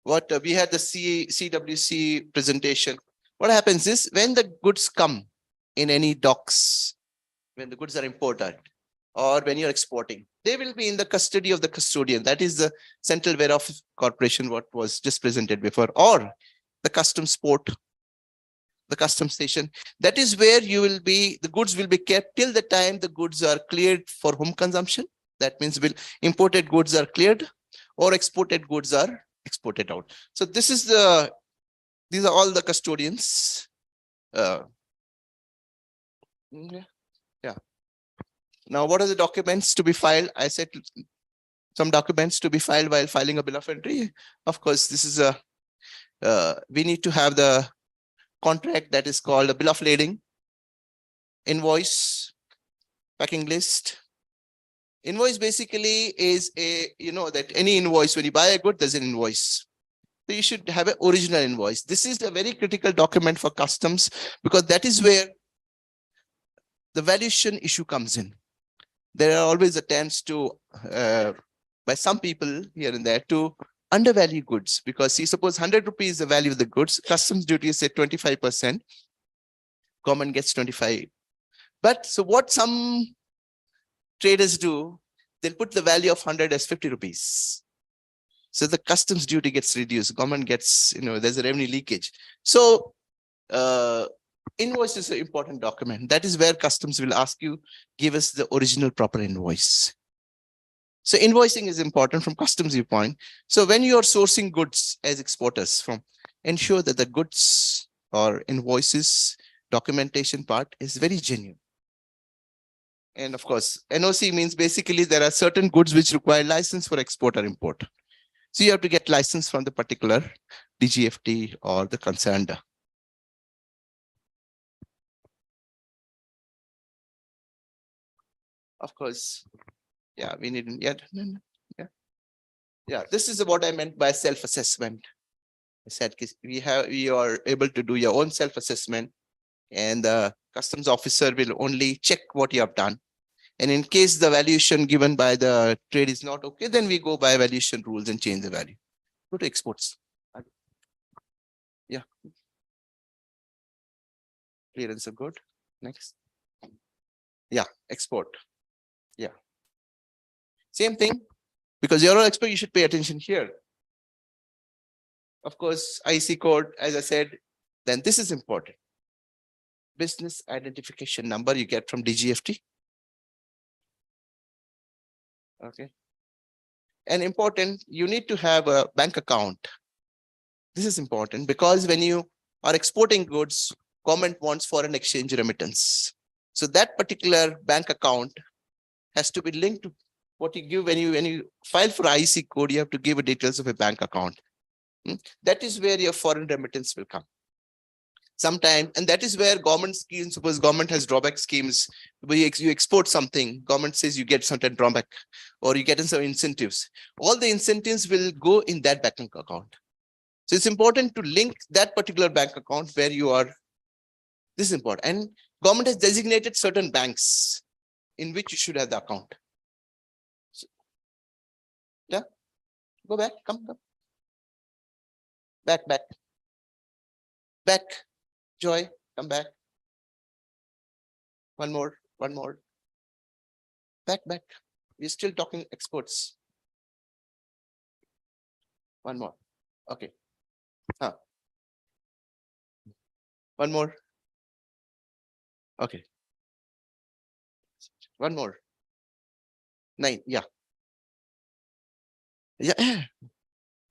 what we had the CWC presentation. What happens is when the goods come in any docks, when the goods are imported or when you're exporting, they will be in the custody of the custodian. That is the Central Warehouse Corporation, what was just presented before, or the customs port, the customs station. That is where you will be, the goods will be kept till the time the goods are cleared for home consumption. That means imported goods are cleared or exported goods are exported out. So this is these are all the custodians. Yeah. Now, what are the documents to be filed? I said some documents to be filed while filing a bill of entry. Of course, this is we need to have the contract that is called a bill of lading, invoice, packing list. Invoice basically is that any invoice, when you buy a good, there's an invoice. So you should have an original invoice. This is a very critical document for customs because that is where the valuation issue comes in. There are always attempts to, by some people here and there, to undervalue goods because see, suppose 100 rupees is the value of the goods, customs duty is say 25%, government gets 25. But so what some traders do, they'll put the value of 100 as 50 rupees. So the customs duty gets reduced, government gets, there's a revenue leakage. So invoice is an important document. That is where customs will ask you, give us the original proper invoice. So invoicing is important from customs viewpoint. So when you are sourcing goods as exporters, ensure that the goods or invoices documentation part is very genuine. And of course, NOC means basically there are certain goods which require license for export or import. So you have to get license from the particular DGFT or the concerned. Of course, yeah, we need yet. Yeah, this is what I meant by self-assessment. I said you are able to do your own self-assessment, and the customs officer will only check what you have done. And in case the valuation given by the trade is not okay, then we go by valuation rules and change the value. Go to exports. Yeah. Clearance of good. Next. Yeah, export. Yeah. Same thing, because you're an expert, you should pay attention here. Of course, IEC code, as I said, then this is important. Business identification number you get from DGFT. Okay. And important, you need to have a bank account. This is important because when you are exporting goods, government wants foreign exchange remittance. So that particular bank account has to be linked to what you give when you file for IEC code, you have to give the details of a bank account. That is where your foreign remittance will come. Sometime, and that is where government schemes, suppose government has drawback schemes, where you export something, government says you get certain drawback or you get in some incentives. All the incentives will go in that bank account. So it's important to link that particular bank account where you are. This is important. And government has designated certain banks in which you should have the account. So, yeah, go back, come. Back. Joy, come back. One more. Back. We're still talking exports. One more. Okay. One more. Okay. One more. 9. Yeah.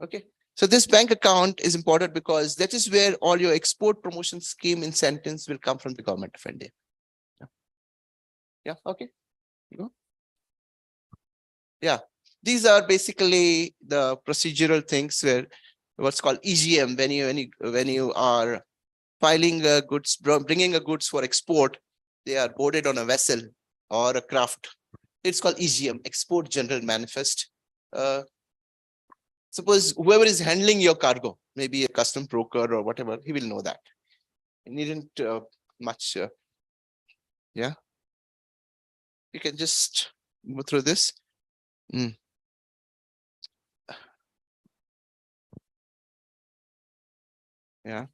Okay. So this bank account is important because that is where all your export promotion scheme incentives will come from the government of India. Yeah. Okay. Go. Yeah. These are basically the procedural things where what's called EGM, when you are filing goods, bringing a goods for export, they are boarded on a vessel or a craft. It's called EGM, Export General Manifest. Suppose whoever is handling your cargo, maybe a custom broker or whatever, he will know that. It needn't much. Yeah. You can just go through this. Yeah.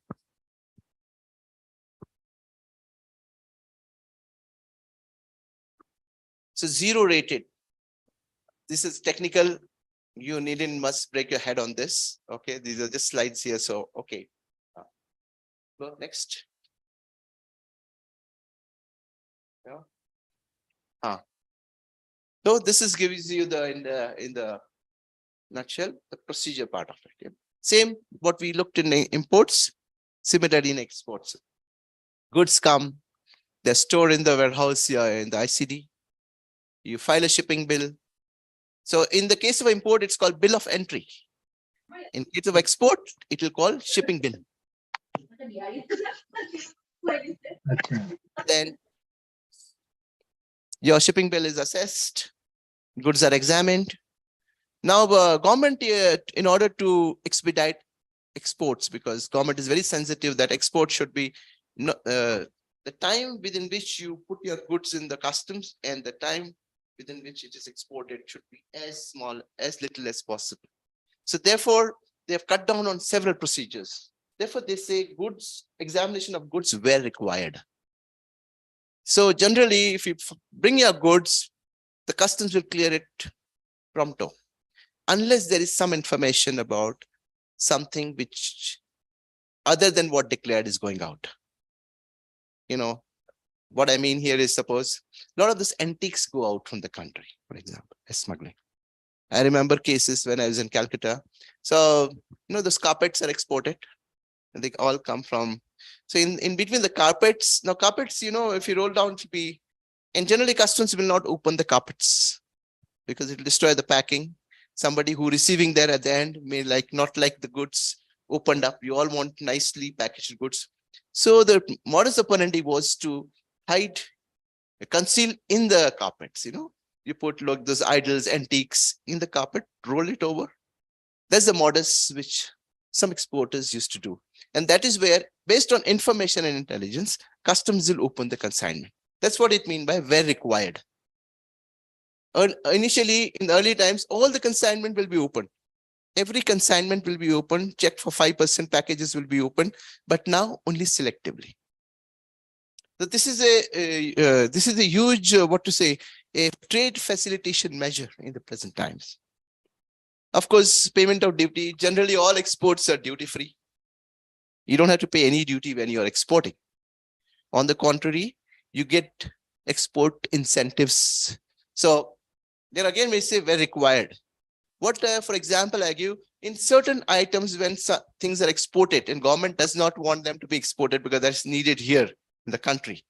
So 0 rated. This is technical. You must break your head on this. Okay, these are just slides here. So, okay. Go next. Yeah. So this is gives you in the nutshell, the procedure part of it. Yeah. Same what we looked in imports, similarly in exports. Goods come, they're stored in the warehouse in the ICD. You file a shipping bill. So in the case of import, it's called bill of entry. In case of export, it will call shipping bill. Then your shipping bill is assessed, goods are examined. Now, government, in order to expedite exports, because government is very sensitive that export should be the time within which you put your goods in the customs and the time within which it is exported should be as little as possible. So therefore, they have cut down on several procedures. Therefore, they say examination of goods were required. So generally, if you bring your goods, the customs will clear it prompto, unless there is some information about something which other than what declared is going out. You know, what I mean here is, suppose a lot of these antiques go out from the country, for example, as smuggling. I remember cases when I was in Calcutta. So, those carpets are exported and they all come from. So in between the carpets, now carpets, if you roll down, it will be, and generally customs will not open the carpets because it will destroy the packing. Somebody who receiving there at the end may not like the goods opened up. You all want nicely packaged goods. So the modus operandi was to conceal in the carpets, you put those idols, antiques in the carpet, roll it over. That's the modus which some exporters used to do. And that is where, based on information and intelligence, customs will open the consignment. That's what it means by where required. Initially, in the early times, all the consignment will be open. Every consignment will be open, checked for 5% packages will be open, but now only selectively. So this is a huge, a trade facilitation measure in the present times. Of course, payment of duty, generally all exports are duty free. You don't have to pay any duty when you are exporting. On the contrary, you get export incentives. So there again, we say where required. What, for example, I give in certain items when things are exported and government does not want them to be exported because that's needed here in the country.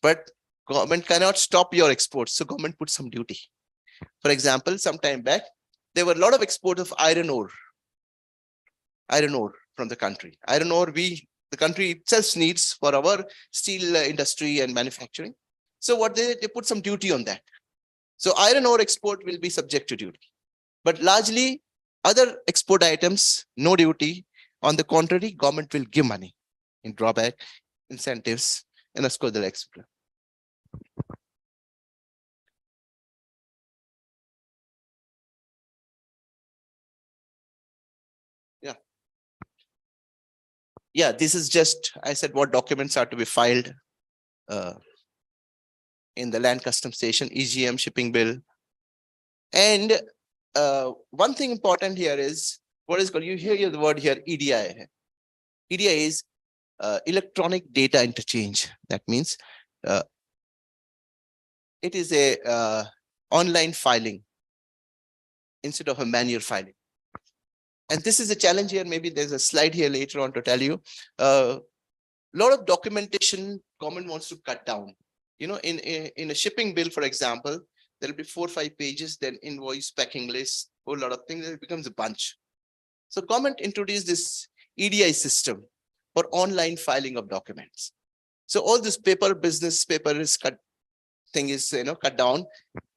But government cannot stop your exports. So government puts some duty. For example, some time back, there were a lot of export of iron ore from the country. Iron ore, we the country itself needs for our steel industry and manufacturing. So what they put some duty on that. So iron ore export will be subject to duty, but largely other export items, no duty. On the contrary, government will give money in drawback, incentives, and of course the export. Yeah, this is just, I said what documents are to be filed in the land custom station, EGM, shipping bill. And one thing important here is what is called, you hear the word here, EDI. EDI is electronic data interchange. That means it is a online filing instead of a manual filing. And this is a challenge here. Maybe there's a slide here later on to tell you. A lot of documentation government wants to cut down. You know, in a shipping bill, for example, there'll be 4 or 5 pages, then invoice, packing list, whole lot of things. It becomes a bunch. So government introduced this EDI system for online filing of documents. So all this paper business paper is cut down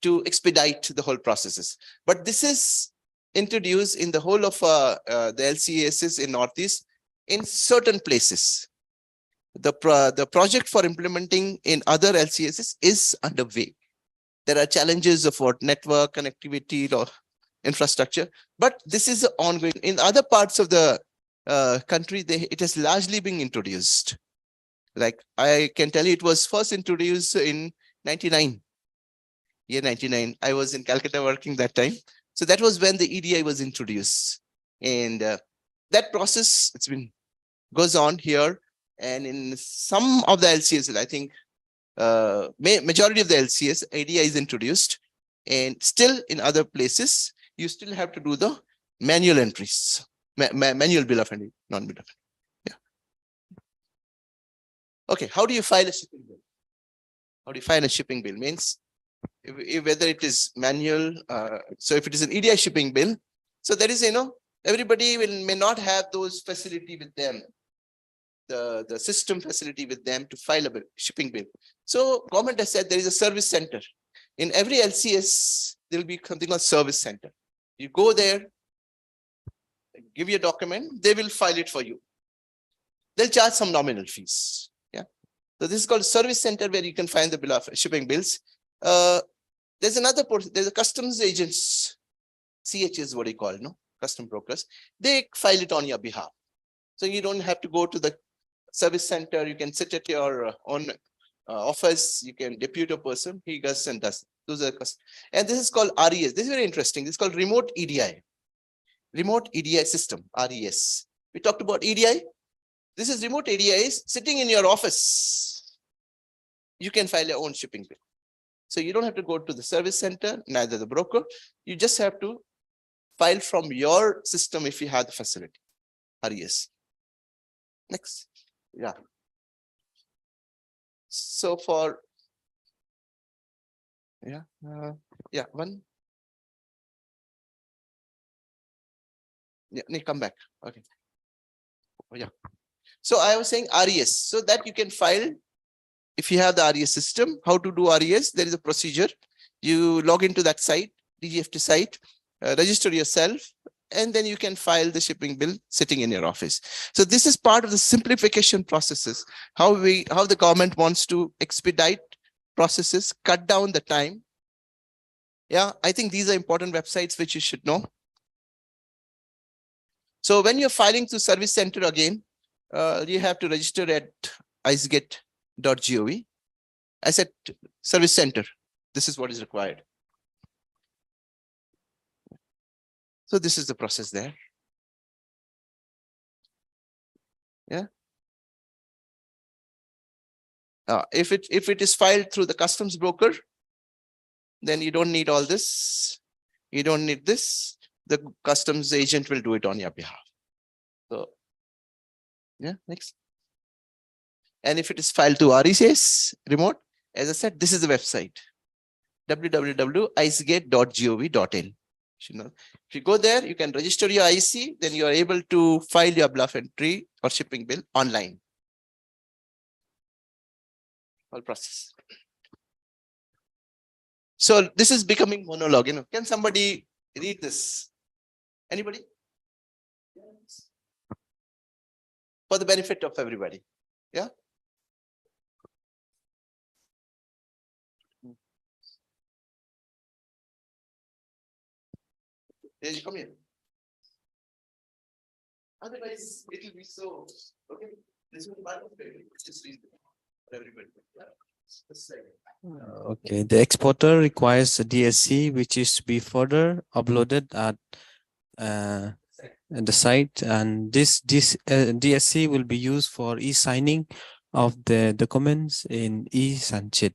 to expedite the whole processes. But this is introduced in the whole of the LCASs in Northeast in certain places. The project for implementing in other LCASs is underway. There are challenges of what network connectivity or infrastructure, but this is ongoing. In other parts of the country, it has largely been introduced. Like I can tell you, it was first introduced in 99. Year 99. I was in Calcutta working that time. So that was when the EDI was introduced. And that process, goes on here. And in some of the LCS, I think majority of the LCS, EDI is introduced. And still in other places, you still have to do the manual entries, manual bill of entry, non-bill of entry. Yeah. Okay, how do you file a shipping bill? How do you file a shipping bill? Means whether it is manual, so if it is an EDI shipping bill, so there is, everybody may not have those facility with them, the system facility with them to file a shipping bill. So government has said there is a service center. In every LCS, there will be something called service center. You go there, give your document, they will file it for you. They'll charge some nominal fees. Yeah. So this is called service center where you can find the bill of shipping bills. There's another person, there's a customs agents, CH is what you call, custom brokers. They file it on your behalf. So you don't have to go to the service center. You can sit at your own office. You can depute a person. He goes and does. Those are and this is called RES. This is very interesting. This is called remote EDI. Remote EDI system, RES. We talked about EDI. This is remote EDI is sitting in your office. You can file your own shipping bill. So you don't have to go to the service center, neither the broker. You just have to file from your system if you have the facility. RES. Next. Yeah. So for, one. Yeah, come back. Okay. Oh, yeah. So I was saying RES, so that you can file. If you have the RES system, how to do RES? There is a procedure. You log into that site, DGFT site, register yourself, and then you can file the shipping bill sitting in your office. So this is part of the simplification processes, how the government wants to expedite processes, cut down the time. Yeah, I think these are important websites which you should know. So when you're filing to service center again, you have to register at icegate.gov. I said service center. This is what is required. So this is the process there. Yeah. If it is filed through the customs broker, then you don't need all this. You don't need this. The customs agent will do it on your behalf. So, yeah, next. And if it is filed to RES remote, as I said, this is the website, www.icegate.gov.in. Should know. If you go there, you can register your IEC, then you are able to file your bill of entry or shipping bill online. All process. So this is becoming monologue. Can somebody read this? Anybody? For the benefit of everybody. Yeah. There you come here. Otherwise, it will be so. Okay. This will be just read for everybody. Yeah. Okay, the exporter requires a DSC which is to be further uploaded at the site, and this DSC will be used for e-signing of the documents in e-Sanchit.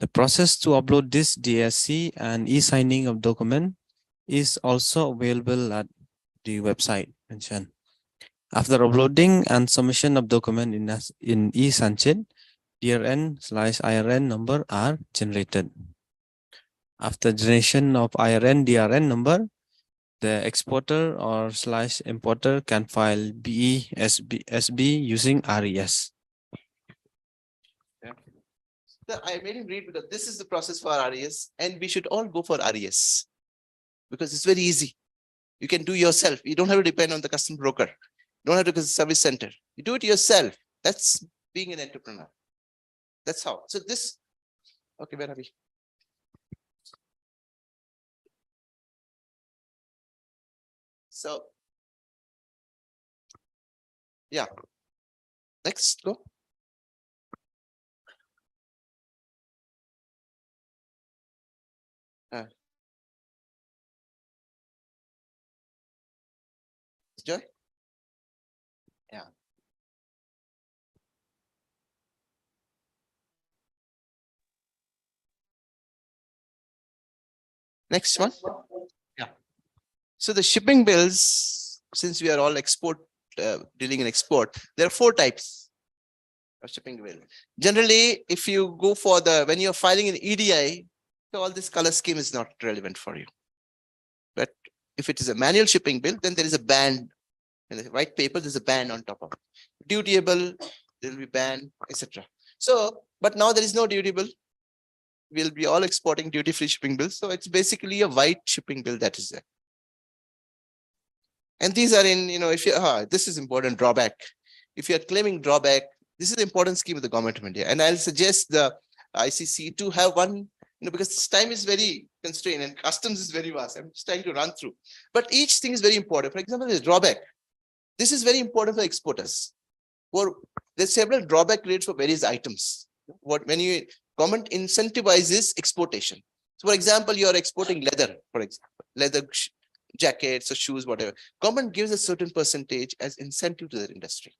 The process to upload this DSC and e-signing of document is also available at the website mentioned. After uploading and submission of document in e-Sanchit, DRN/IRN number are generated. After generation of IRN/DRN number, the exporter or /importer can file BE/SB using RES. Yeah. So I made him read because this is the process for RES, and we should all go for RES because it's very easy. You can do yourself. You don't have to depend on the custom broker. You don't have to go to the service center. You do it yourself. That's being an entrepreneur. That's how. So this, okay, where are we? So, yeah. Next, go. Joy? Yeah. Next one. Yeah. So the shipping bills, since we are all dealing in export, there are 4 types of shipping bill. Generally, if you go for when you're filing an EDI, so all this color scheme is not relevant for you. But if it is a manual shipping bill, then there is a band. In the white paper, there's a band on top of it. Dutiable, there will be band, etc. So, but now there is no dutiable. We'll be all exporting duty-free shipping bills. So it's basically a white shipping bill that is there. And these are in, if you, this is important drawback. If you're claiming drawback, this is the important scheme of the government of India. And I'll suggest the ICC to have one, because this time is very constrained and customs is very vast. I'm just trying to run through. But each thing is very important. For example, the drawback. This is very important for exporters. There's several drawback rates for various items. When you government incentivizes exportation. So for example, you're exporting leather, for example, leather jackets or shoes, whatever. Government gives a certain percentage as incentive to their industry.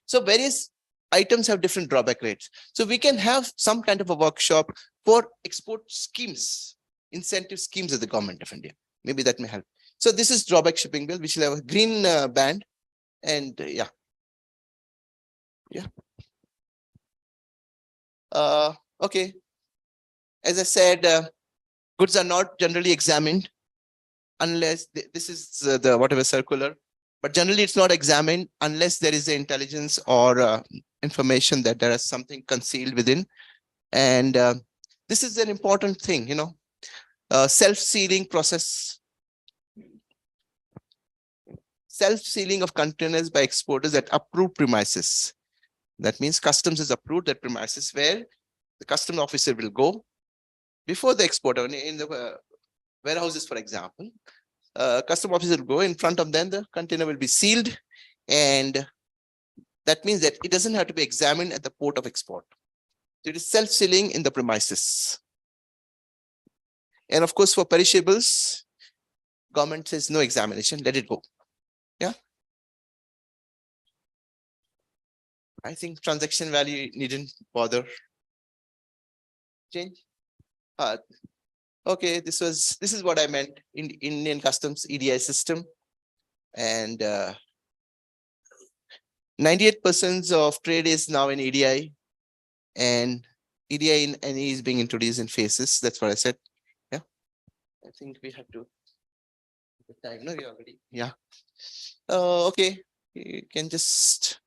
So various items have different drawback rates. So we can have some kind of a workshop for export schemes, incentive schemes of the government of India. Maybe that may help. So this is drawback shipping bill, which will have a green band, and yeah. Okay. As I said, goods are not generally examined unless this is the whatever circular, but generally it's not examined unless there is the intelligence or information that there is something concealed within. And this is an important thing, self-sealing process. Self-sealing of containers by exporters at approved premises. That means customs is approved that premises where the custom officer will go before the exporter in the warehouses, for example. Custom officer will go in front of them, the container will be sealed, and that means that it doesn't have to be examined at the port of export. So it is self-sealing in the premises. And of course, for perishables, government says no examination, let it go. Yeah. I think transaction value needn't bother. Change. Okay, this is what I meant in Indian Customs EDI system, and 98% of trade is now in EDI, and EDI in NE is being introduced in phases. That's what I said. Yeah. I think we have to. Time, no, you already. Yeah. Okay. You can just.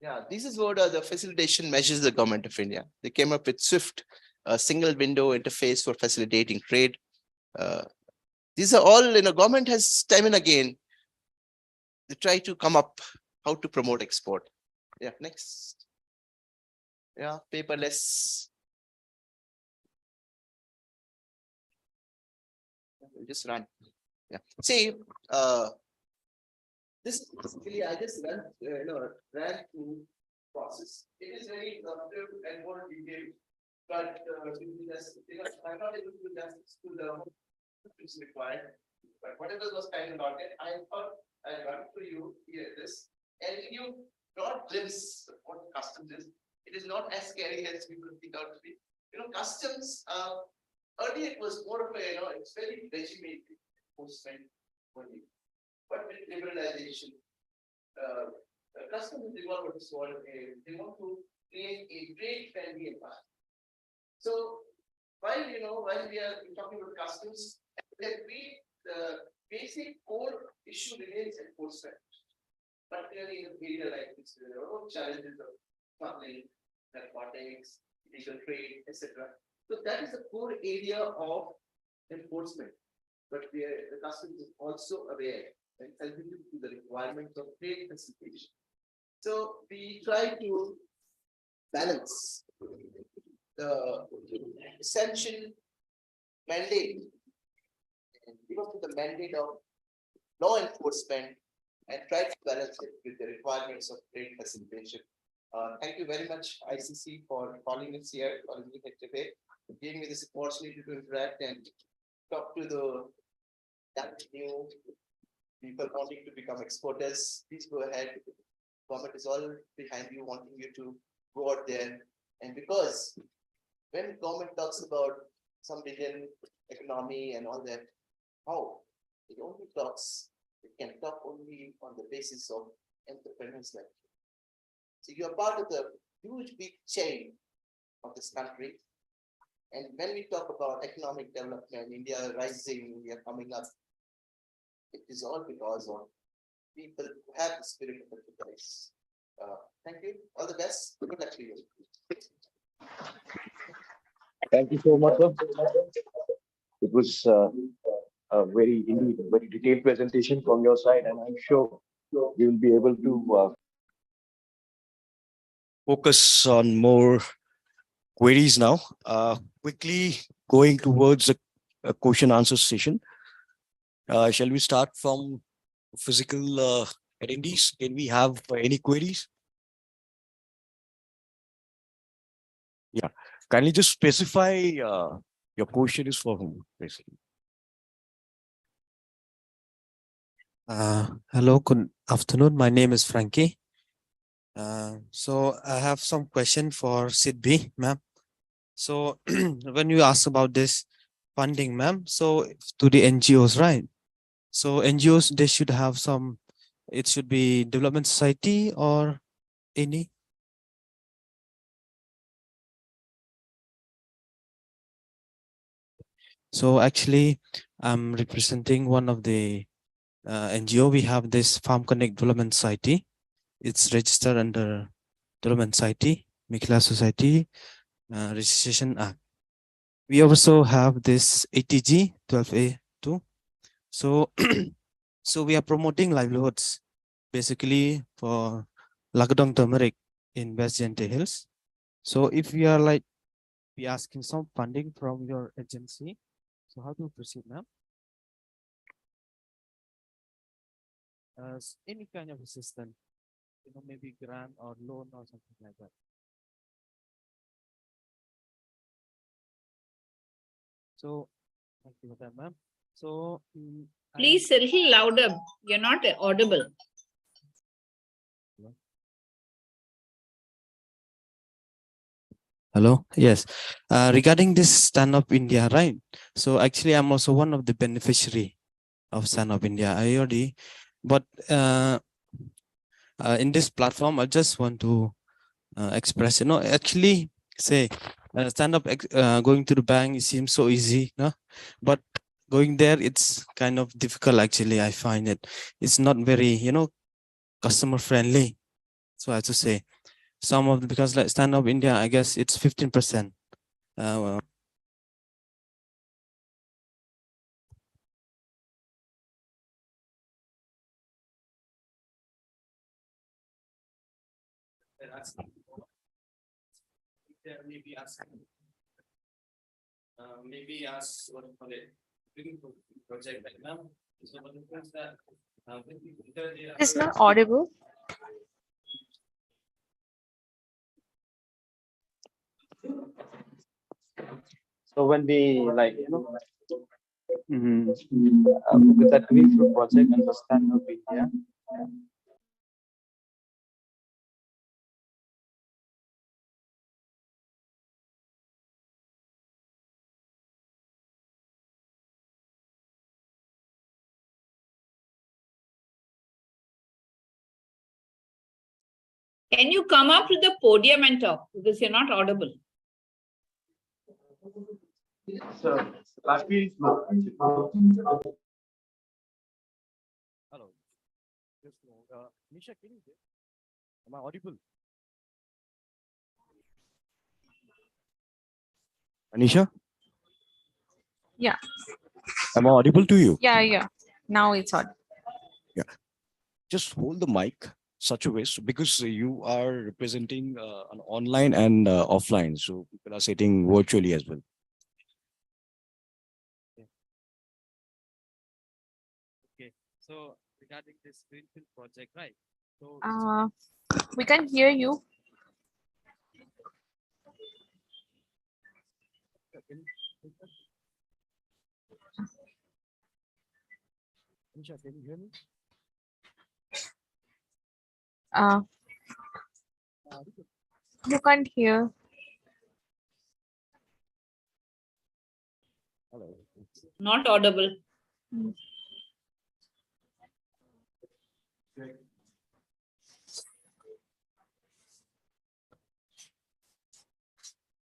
Yeah, this is what the facilitation measures the government of India. They came up with SWIFT, a single window interface for facilitating trade. These are all, government has time and again, they try to come up how to promote export. Yeah, next. Yeah, paperless. We'll just run. Yeah. See, this basically I just ran through process. It is very innovative and more detailed, but I'm not able to do justice to the is required. But whatever was kind of not it, I thought I run for you here this and give you broad glimpse of what customs is. It is not as scary as people think out to be. Customs earlier it was more of a it's very regimented postman only. But with liberalization, customs they want what is called they want to create a trade-friendly environment. So while we are talking about customs, the basic core issue remains enforcement. Particularly in an area like this, there are challenges of smuggling, narcotics, illegal trade, etc. So that is the core area of enforcement. But the customs is also aware and sensitive to the requirements of trade facilitation. So we try to balance the essential mandate and give up to the mandate of law enforcement and try to balance it with the requirements of trade facilitation. Thank you very much, ICC, for calling us here, calling me here today, giving me this opportunity to interact and talk to the new people wanting to become exporters. Please go ahead. Government is all behind you, wanting you to go out there. And because when government talks about some billion economy and all that, how it only talks, it can talk only on the basis of entrepreneurs like you. So you are part of the huge big chain of this country. And when we talk about economic development, India rising, India coming up, it is all because of people who have the spirit of enterprise. Thank you. All the best. Good luck to you. Thank you so much, sir. It was a very detailed presentation from your side, and I'm sure we will be able to Focus on more queries now. Quickly going towards a question answer session. Shall we start from physical attendees? Can we have any queries? Yeah, kindly just specify your question is for whom, basically. Hello, good afternoon. My name is Frankie. So I have some question for Sidbi, ma'am. So when you ask about this funding, ma'am, so to the NGOs, right? So NGOs, they should have some, it should be development society or any? So actually, I'm representing one of the NGO. We have this Farm Connect Development Society. It's registered under Development Society, Mikla Society, Registration Act. We also have this ATG 12A2. So, so we are promoting livelihoods, basically for Lagadong turmeric in West Gente Hills. So if we are like, we asking some funding from your agency, so how to proceed now? Any kind of assistance, maybe grant or loan or something like that. So, thank you for that, ma'am. So, Please a little louder. You're not audible. Hello. Yes. Regarding this Stand Up India, right? So actually, I'm also one of the beneficiary of Stand Up India. I already, but in this platform, I just want to express. Actually, say stand up going to the bank, it seems so easy, no? But going there, it's kind of difficult. Actually, I find it's not very customer friendly. So I have to say some of because like stand up India, I guess it's 15%. Well, maybe ask what you call it project like now. So what is that? It's not audible. So when we with that greenfield project and the stand up India, Can you come up to the podium and talk because you're not audible? so Kashmir is low. Hello. Yes, Nisha, can you hear? Am I audible? Anisha? Yeah. Am I audible to you? Yeah. Now it's on. Just hold the mic such a way because you are representing an online and offline. So people are sitting virtually as well. Okay. So regarding this greenfield project, right? So We can hear you. Anisha, can you hear me? You can't hear. Hello. Not audible.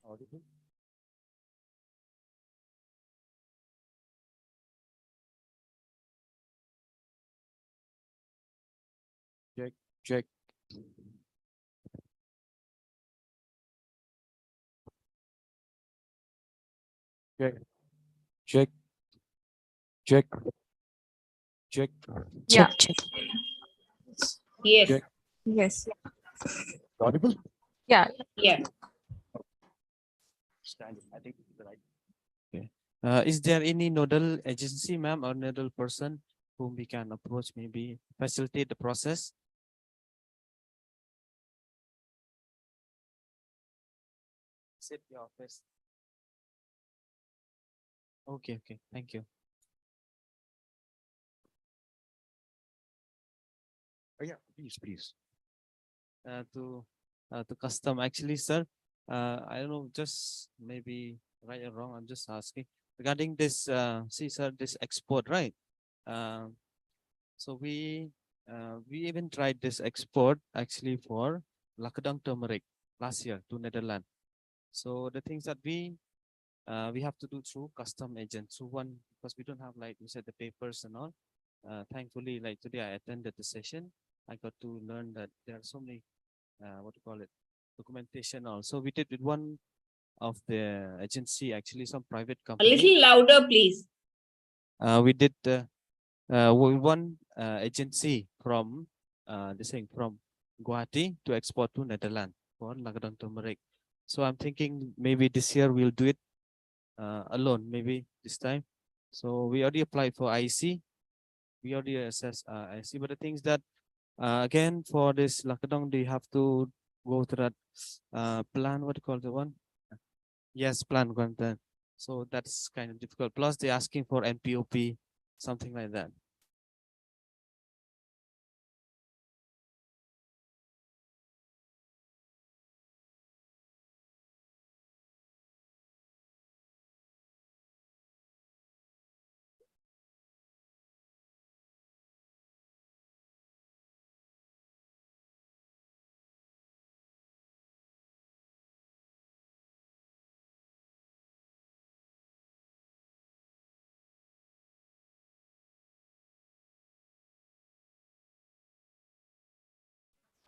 Audible? Check, check. Check, check, check, check, Yeah. Yes. check. Yes. Audible? Yeah. Yeah. Stand. I think this is the right. is there any nodal agency, ma'am, or nodal person whom we can approach, maybe facilitate the process? Sidbi office. Okay, thank you. Oh, yeah, please. To custom, actually, sir. I don't know, just maybe right or wrong. I'm just asking regarding this. See, sir, this export, right? So we even tried this export actually for Lakadang turmeric last year to Netherlands. So the things that we have to do through custom agents. So one, because we don't have, like you said, the papers and all. Thankfully, like today I attended the session. I got to learn that there are so many documentation also. We did with one of the agency, actually some private A company. little louder, please. We did one agency from from Guwahati to export to Netherlands for Lakadang turmeric. So I'm thinking maybe this year we'll do it alone, maybe this time. So we already applied for IEC. We already assessed IEC, but the things that again for this Lakadang, they have to go to that plan. What do you call the one? Yes, plan content. So that's kind of difficult. Plus, they're asking for MPOP, something like that.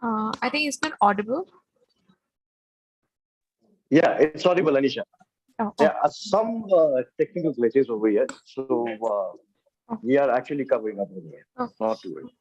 I think it's not audible. Yeah, it's audible, Anisha. Oh, There are some technical glitches over here, so we are actually covering up over here. oh. Not to worry.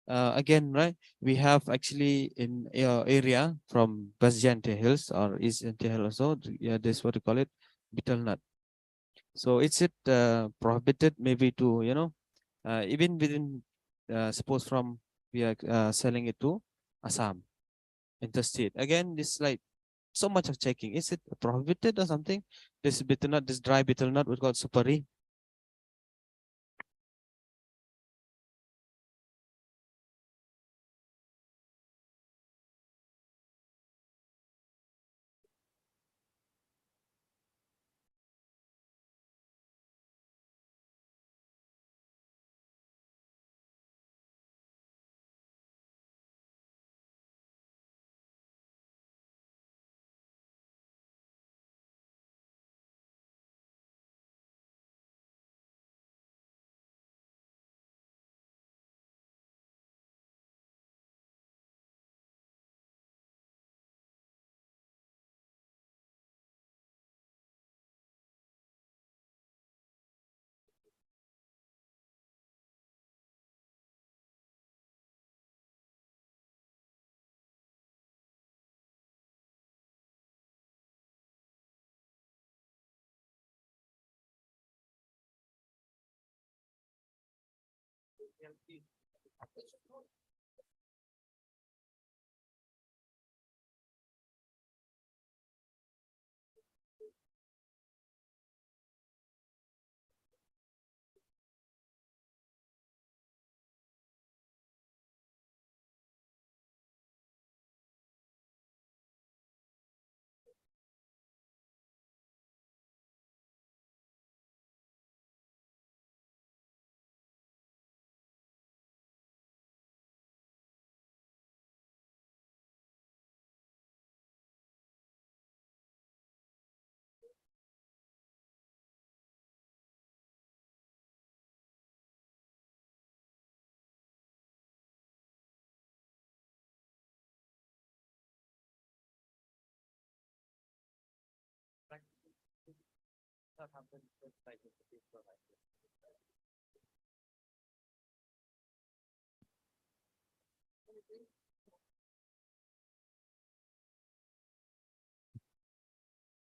Again, right, we have actually in area from Basjante Hills or East Jante Hills also, yeah, this what you call it, betel nut. So is it prohibited maybe to, even within, suppose from we are selling it to Assam, interstate. Again, this like so much of checking. Is it prohibited or something? This betel nut, this dry betel nut, we call supari.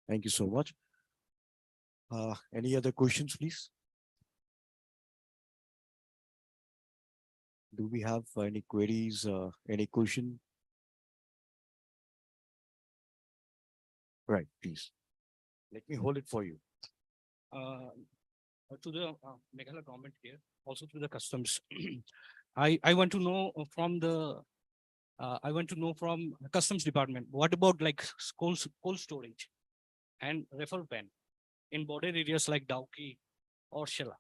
Thank you so much. Any other questions, please? Do we have any queries, any question? Right, please. Let me hold it for you. To the Meghalaya government here, also to the customs. I want to know from the I want to know from customs department, what about like cold storage and refer ban in border areas like Dauki or Shela?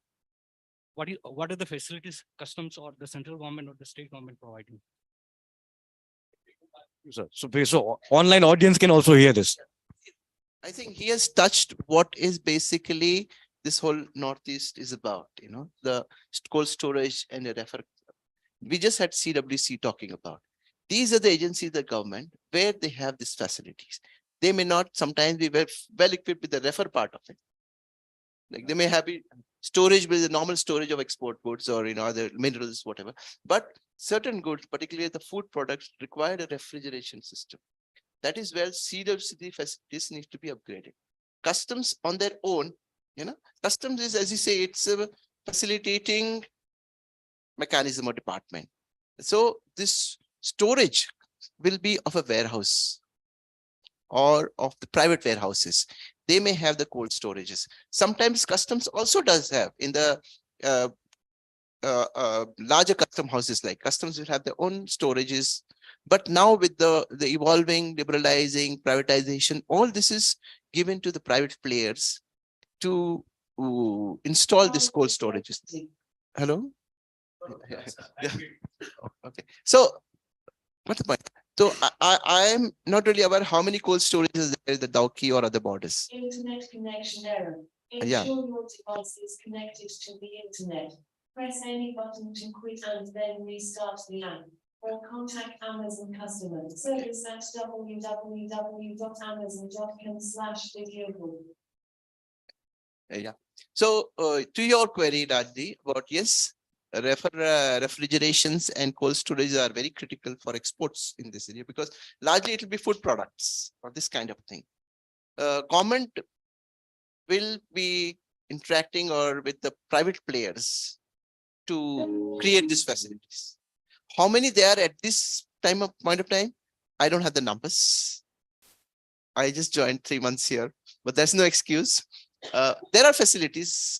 What are the facilities customs or the central government or the state government providing? So online audience can also hear this. I think he has touched what is basically this whole Northeast is about, the cold storage and the refer. We just had CWC talking about. These are the agencies of the government where they have these facilities. They may not sometimes be well equipped with the refer part of it. Like they may have storage with the normal storage of export goods or other minerals, whatever. But certain goods, particularly the food products, require a refrigeration system. That is where CWC facilities need to be upgraded. customs on their own, customs is, as you say, it's a facilitating mechanism or department. So this storage will be of a warehouse or of the private warehouses. They may have the cold storages. Sometimes customs also does have in the larger custom houses, like customs will have their own storages. But now with the evolving, liberalizing, privatization, all this is given to the private players to install this cold storages. Hello? Yeah. Okay. So what's the point? So I am not really aware how many cold storages there is the Dauki or other borders. Internet connection error. Ensure Yeah. your device is connected to the internet. Press any button to quit and then restart the app. Or contact Amazon customer service at www.amazon.com/video. Yeah. So to your query, Rajdi, about yes, refrigerations and cold storage are very critical for exports in this area, because largely it will be food products or this kind of thing. Government will be interacting or with the private players to create these facilities. How many there are at this point of time? I don't have the numbers. I just joined 3 months here, but there's no excuse. There are facilities,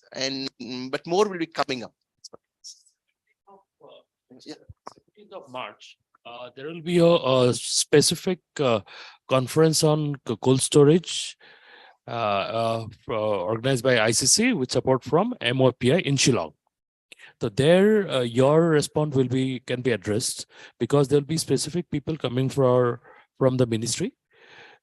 but more will be coming up. Yeah. 15th of March, there will be a specific conference on cold storage organized by ICC with support from MOPI in Shillong. So there, your response can be addressed, because there will be specific people coming from the ministry,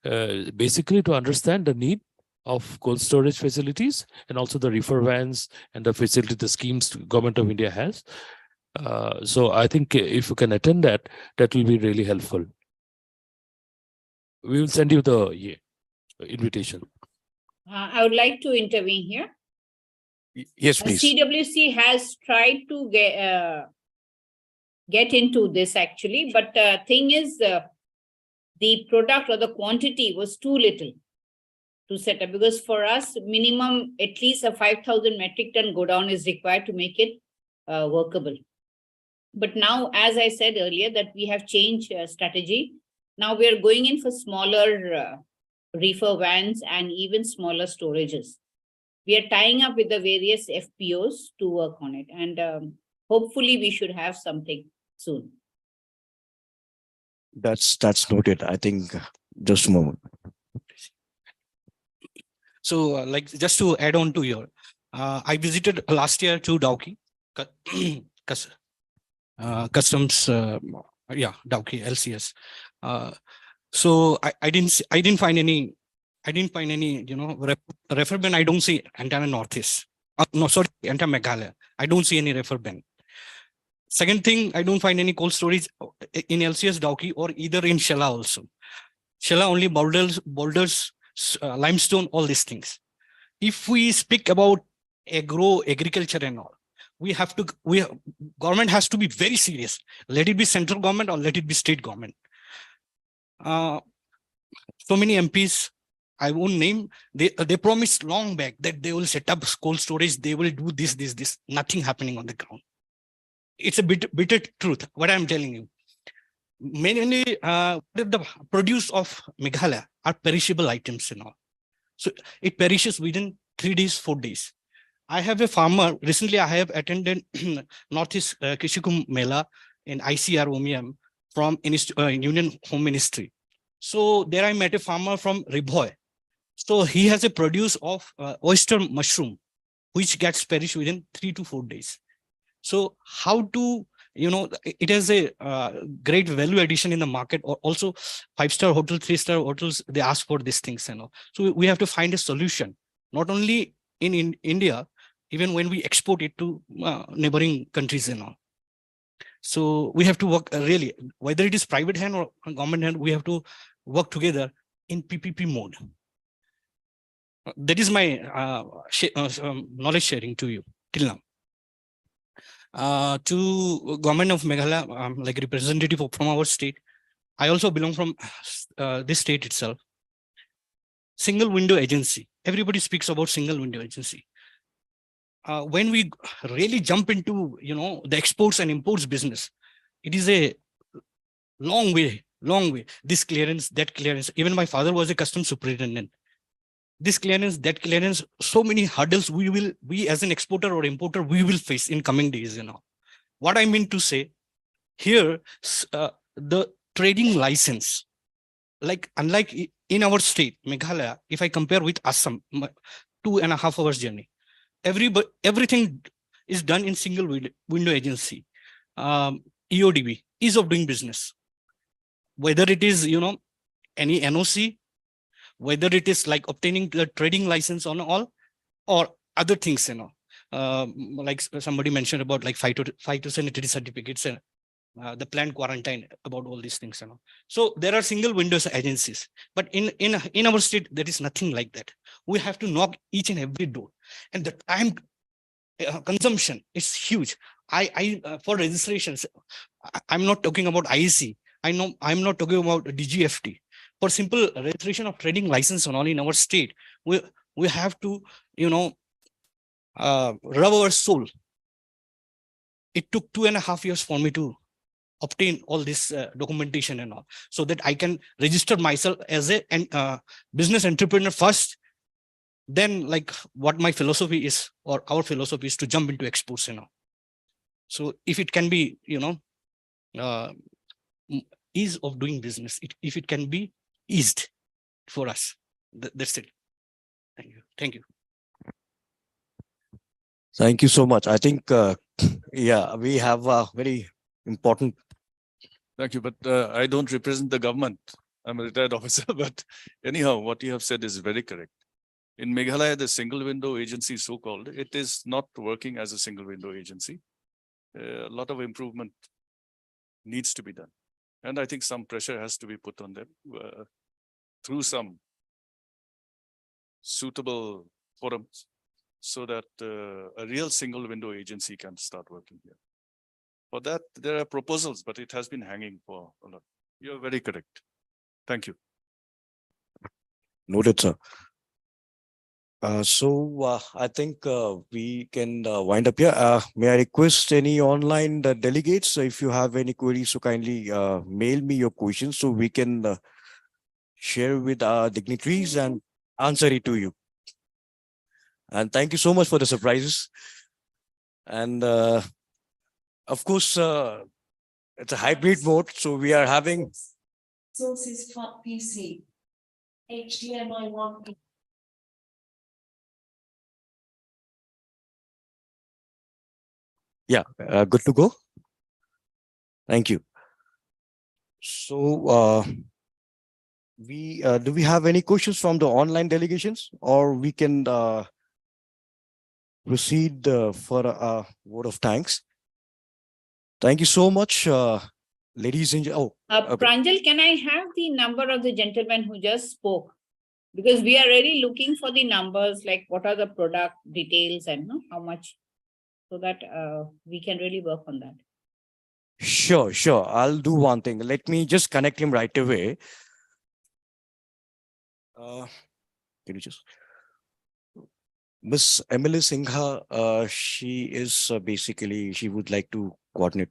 basically to understand the need of cold storage facilities and also the reefer vans and the facility, the schemes Government of India has. So I think if you can attend that, that will be really helpful. We will send you the invitation. I would like to intervene here. Yes, please. CWC has tried to get into this actually, but the thing is, the product or the quantity was too little to set up, because for us, minimum at least a 5,000 metric ton go down is required to make it workable. But now, as I said earlier, that we have changed strategy. Now we are going in for smaller reefer vans and even smaller storages. We are tying up with the various FPOs to work on it, and hopefully we should have something soon. That's noted. I think just a moment. So like just to add on to your, I visited last year to Dauki, customs, Dauki LCS. So I didn't find any, refer bin. I don't see entire Northeast. No, sorry, entire Meghalaya. I don't see any refer bin. Second thing, I don't find any cold storage in LCS Dauki or either in Shella also. Shella only boulders, limestone, all these things. If we speak about agriculture and all, government has to be very serious. Let it be central government or let it be state government. So many MPs, I won't name, they promised long back that they will set up cold storage, they will do this, nothing happening on the ground. It's a bitter truth, what I'm telling you. Mainly, the produce of Meghalaya are perishable items and all. So it perishes within 3 days, 4 days. I have a farmer, recently I have attended Northeast Kishikum Mela in ICR OMIM from Union Home Ministry. So there I met a farmer from Ribhoy. So he has a produce of oyster mushroom, which gets perished within 3 to 4 days. So how to, it has a great value addition in the market. Also 5-star hotel, 3-star hotels, they ask for these things and all. So we have to find a solution, not only in India, even when we export it to neighboring countries and all. So we have to work really, whether it is private hand or government hand, we have to work together in PPP mode. That is my knowledge sharing to you till now. To government of Meghalaya, like representative from our state, I also belong from this state itself. Single window agency. everybody speaks about single window agency. When we really jump into, the exports and imports business, it is a long way. This clearance, that clearance. Even my father was a customs superintendent. This clearance, that clearance, so many hurdles we as an exporter or importer, we will face in coming days. What I mean to say here, the trading license, like unlike in our state, Meghalaya, if I compare with Assam, 2.5 hours journey, everything is done in single window agency. EODB, ease of doing business. Whether it is, any NOC, whether it is like obtaining the trading license on all, or other things, like somebody mentioned about like phytosanitary certificates and the plant quarantine, about all these things. So there are single windows agencies, but in our state, there is nothing like that. We have to knock each and every door, and the time consumption is huge. I for registrations, I'm not talking about IEC. I'm not talking about DGFT. For simple registration of trading license on all in our state, we have to, rub our soul. It took 2.5 years for me to obtain all this documentation and all, so that I can register myself as a business entrepreneur first. Then, like, what my philosophy is, or our philosophy is, to jump into exports and all. So if it can be, ease of doing business, if it can be eased for us, that's it. Thank you. Thank you so much. I think, yeah, we have a very important. Thank you, but I don't represent the government. I'm a retired officer, but anyhow, what you have said is very correct. In Meghalaya, the single window agency, so-called, it is not working as a single window agency. A lot of improvement needs to be done. And I think some pressure has to be put on them through some suitable forums, so that a real single window agency can start working here. For that, there are proposals, but it has been hanging for a lot. You're very correct. Thank you. Noted, sir. So I think we can wind up here. May I request any online delegates, if you have any queries, so kindly mail me your questions so we can share with our dignitaries and answer it to you. And thank you so much for the surprises. And of course, it's a hybrid mode, so we are having Sources for PC, HDMI 1. Yeah, good to go. Thank you. So do we have any questions from the online delegations, or we can proceed for a word of thanks? Thank you so much, ladies and gentlemen. Okay. Pranjal, can I have the number of the gentleman who just spoke? Because we are really looking for the numbers, like what are the product details and how much, so that we can really work on that. Sure. I'll do one thing. Let me just connect him right away. Can you just... Miss Emily Singha, she is basically, she would like to coordinate,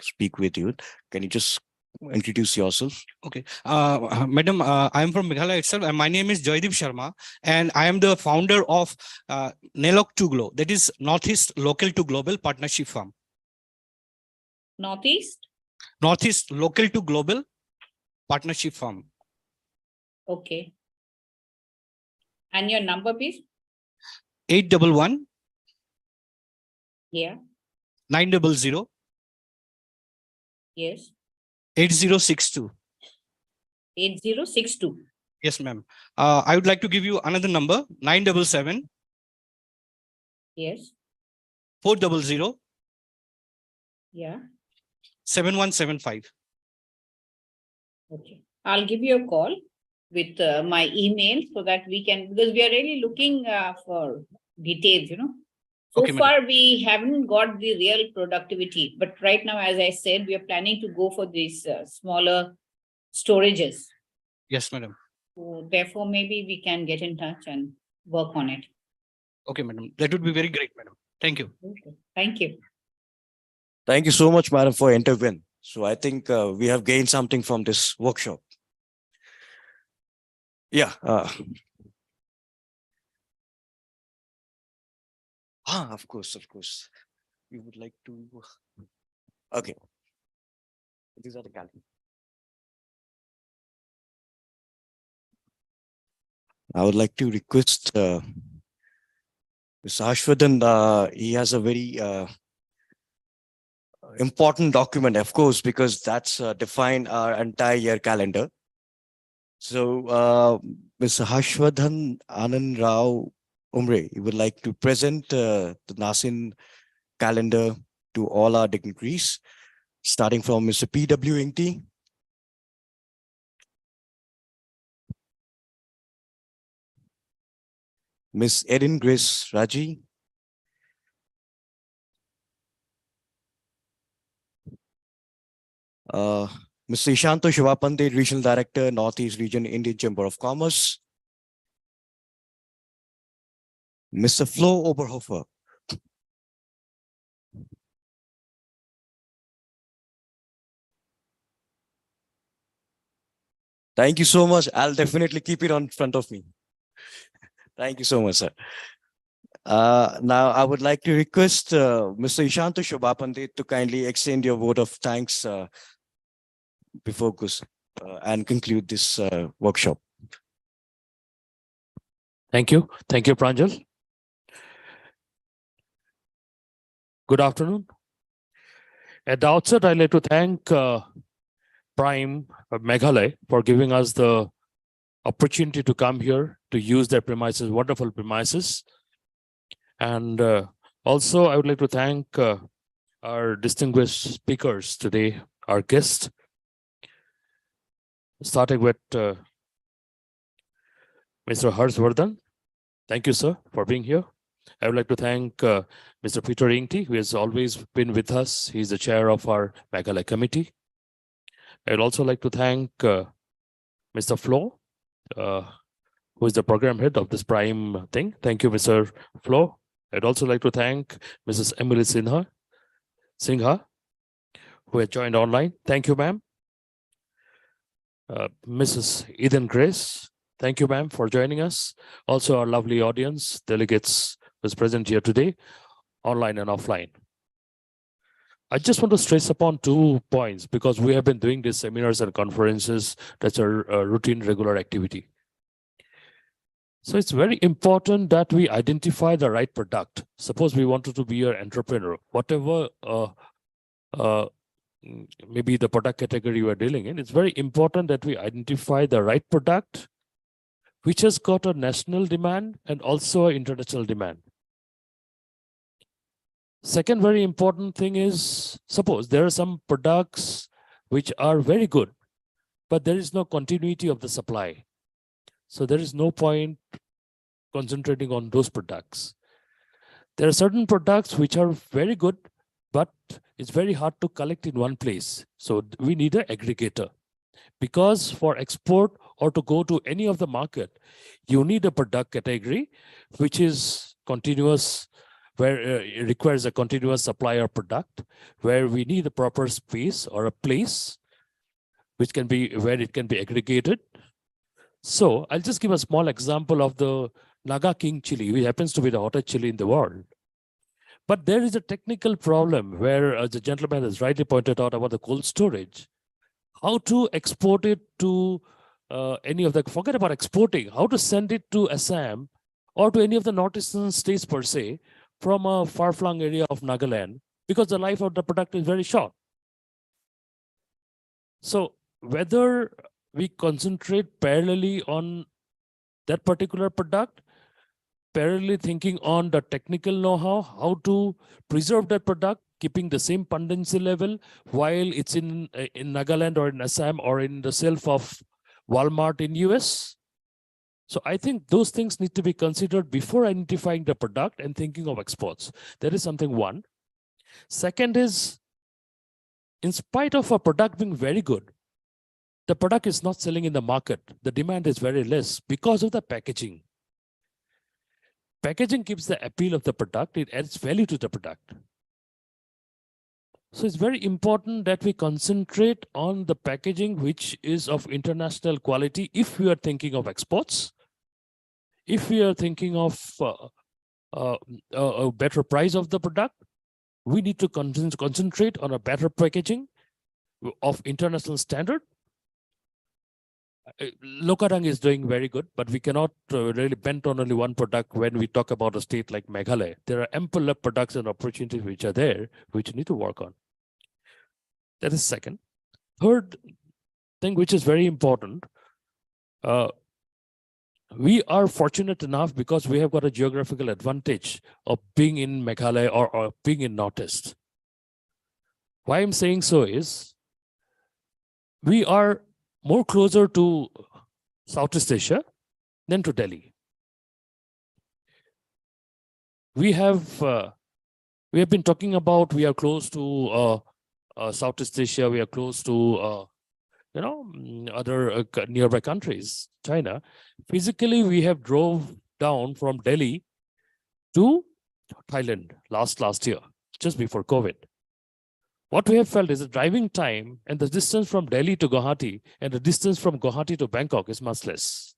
speak with you. Can you just introduce yourself? Okay. Madam, I am from Meghalaya itself, and my name is Joydeep Sharma, and I am the founder of NELOC to Glow, that is Northeast Local to Global Partnership Firm. Northeast Local to Global Partnership Firm. Okay. And your number, please? 811 Yeah. 900 Yes. 8062. 8062. Yes, ma'am. I would like to give you another number, 977. Yes. 400. Yeah. 7175. Okay. I'll give you a call with my email, so that we can, because we are really looking for details, So Okay, far, we haven't got the real productivity, but right now, as I said, we are planning to go for these smaller storages. Yes, madam. So therefore, maybe we can get in touch and work on it. Okay, madam. That would be very great, madam. Thank you. Okay. Thank you. Thank you so much, madam, for intervening. So I think we have gained something from this workshop. Yeah. Of course, of course. We would like to. Okay. These are the calendars. I would like to request Mr. Ashwadan. He has a very important document, of course, because that's define our entire year calendar. So, Mr. Harshvardhan Anand Rao Umre, he would like to present the NASIN calendar to all our dignitaries, starting from Mr. P.W. Ingti. Miss Erin Grace Raji. Mr. Ishanto Shivapande, Regional Director, Northeast Region, Indian Chamber of Commerce. Mr. Flo Oberhofer. Thank you so much. I'll definitely keep it on front of me. Thank you so much, sir. Now, I would like to request Mr. Ishanto Shobapande to kindly extend your vote of thanks before and conclude this workshop. Thank you. Thank you, Pranjal. Good afternoon. At the outset, I'd like to thank Prime Meghalaya for giving us the opportunity to come here to use their premises, wonderful premises. And also, I would like to thank our distinguished speakers today, our guests, starting with Mr. Harshvardhan. Thank you, sir, for being here. I would like to thank Mr. Peter Ingti, who has always been with us. He's the chair of our Meghalaya committee. I would also like to thank Mr. Flo, who is the program head of this Prime thing. Thank you, Mr. Flo. I'd also like to thank Mrs. Emily Singha, who has joined online. Thank you, ma'am. Mrs. Eden Grace, thank you, ma'am, for joining us. Also, our lovely audience, delegates who's present here today, online and offline. I just want to stress upon 2 points because we have been doing these seminars and conferences. That's a routine, regular activity. So it's very important that we identify the right product. Suppose we wanted to be an entrepreneur, whatever maybe the product category you are dealing in, it's very important that we identify the right product, which has got a national demand and also an international demand. Second very important thing is, suppose there are some products which are very good, but there is no continuity of the supply. So there is no point concentrating on those products. There are certain products which are very good, but it's very hard to collect in one place. So we need an aggregator. Because for export or to go to any of the market, you need a product category which is continuous, where it requires a continuous supply of product, where we need a proper space or a place which can be where it can be aggregated. So I'll just give a small example of the Naga King chili, which happens to be the hottest chili in the world. But there is a technical problem where the gentleman has rightly pointed out about the cold storage. How to export it to any of the, forget about exporting, how to send it to Assam or to any of the northeastern states per se from a far-flung area of Nagaland, because the life of the product is very short. So whether we concentrate parallelly on that particular product, parallelly thinking on the technical know-how, how to preserve that product, keeping the same pundency level while it's in Nagaland or in Assam or in the shelf of Walmart in US. So I think those things need to be considered before identifying the product and thinking of exports. That is something one. Second is, in spite of a product being very good, the product is not selling in the market. The demand is very less because of the packaging. packaging gives the appeal of the product, it adds value to the product. So it's very important that we concentrate on the packaging which is of international quality if we are thinking of exports, if we are thinking of a better price of the product, we need to concentrate on a better packaging of international standard. Lokarang is doing very good, but we cannot really bend on only one product when we talk about a state like Meghalaya. There are ample products and opportunities which are there, which we need to work on. That is second. Third thing, which is very important, we are fortunate enough because we have got a geographical advantage of being in Meghalaya or being in Northeast. Why I'm saying so is, we are more closer to Southeast Asia than to Delhi. We have been talking about we are close to Southeast Asia, we are close to other nearby countries, China. Physically, we have drove down from Delhi to Thailand last year, just before COVID. What we have felt is the driving time and the distance from Delhi to Guwahati and the distance from Guwahati to Bangkok is much less.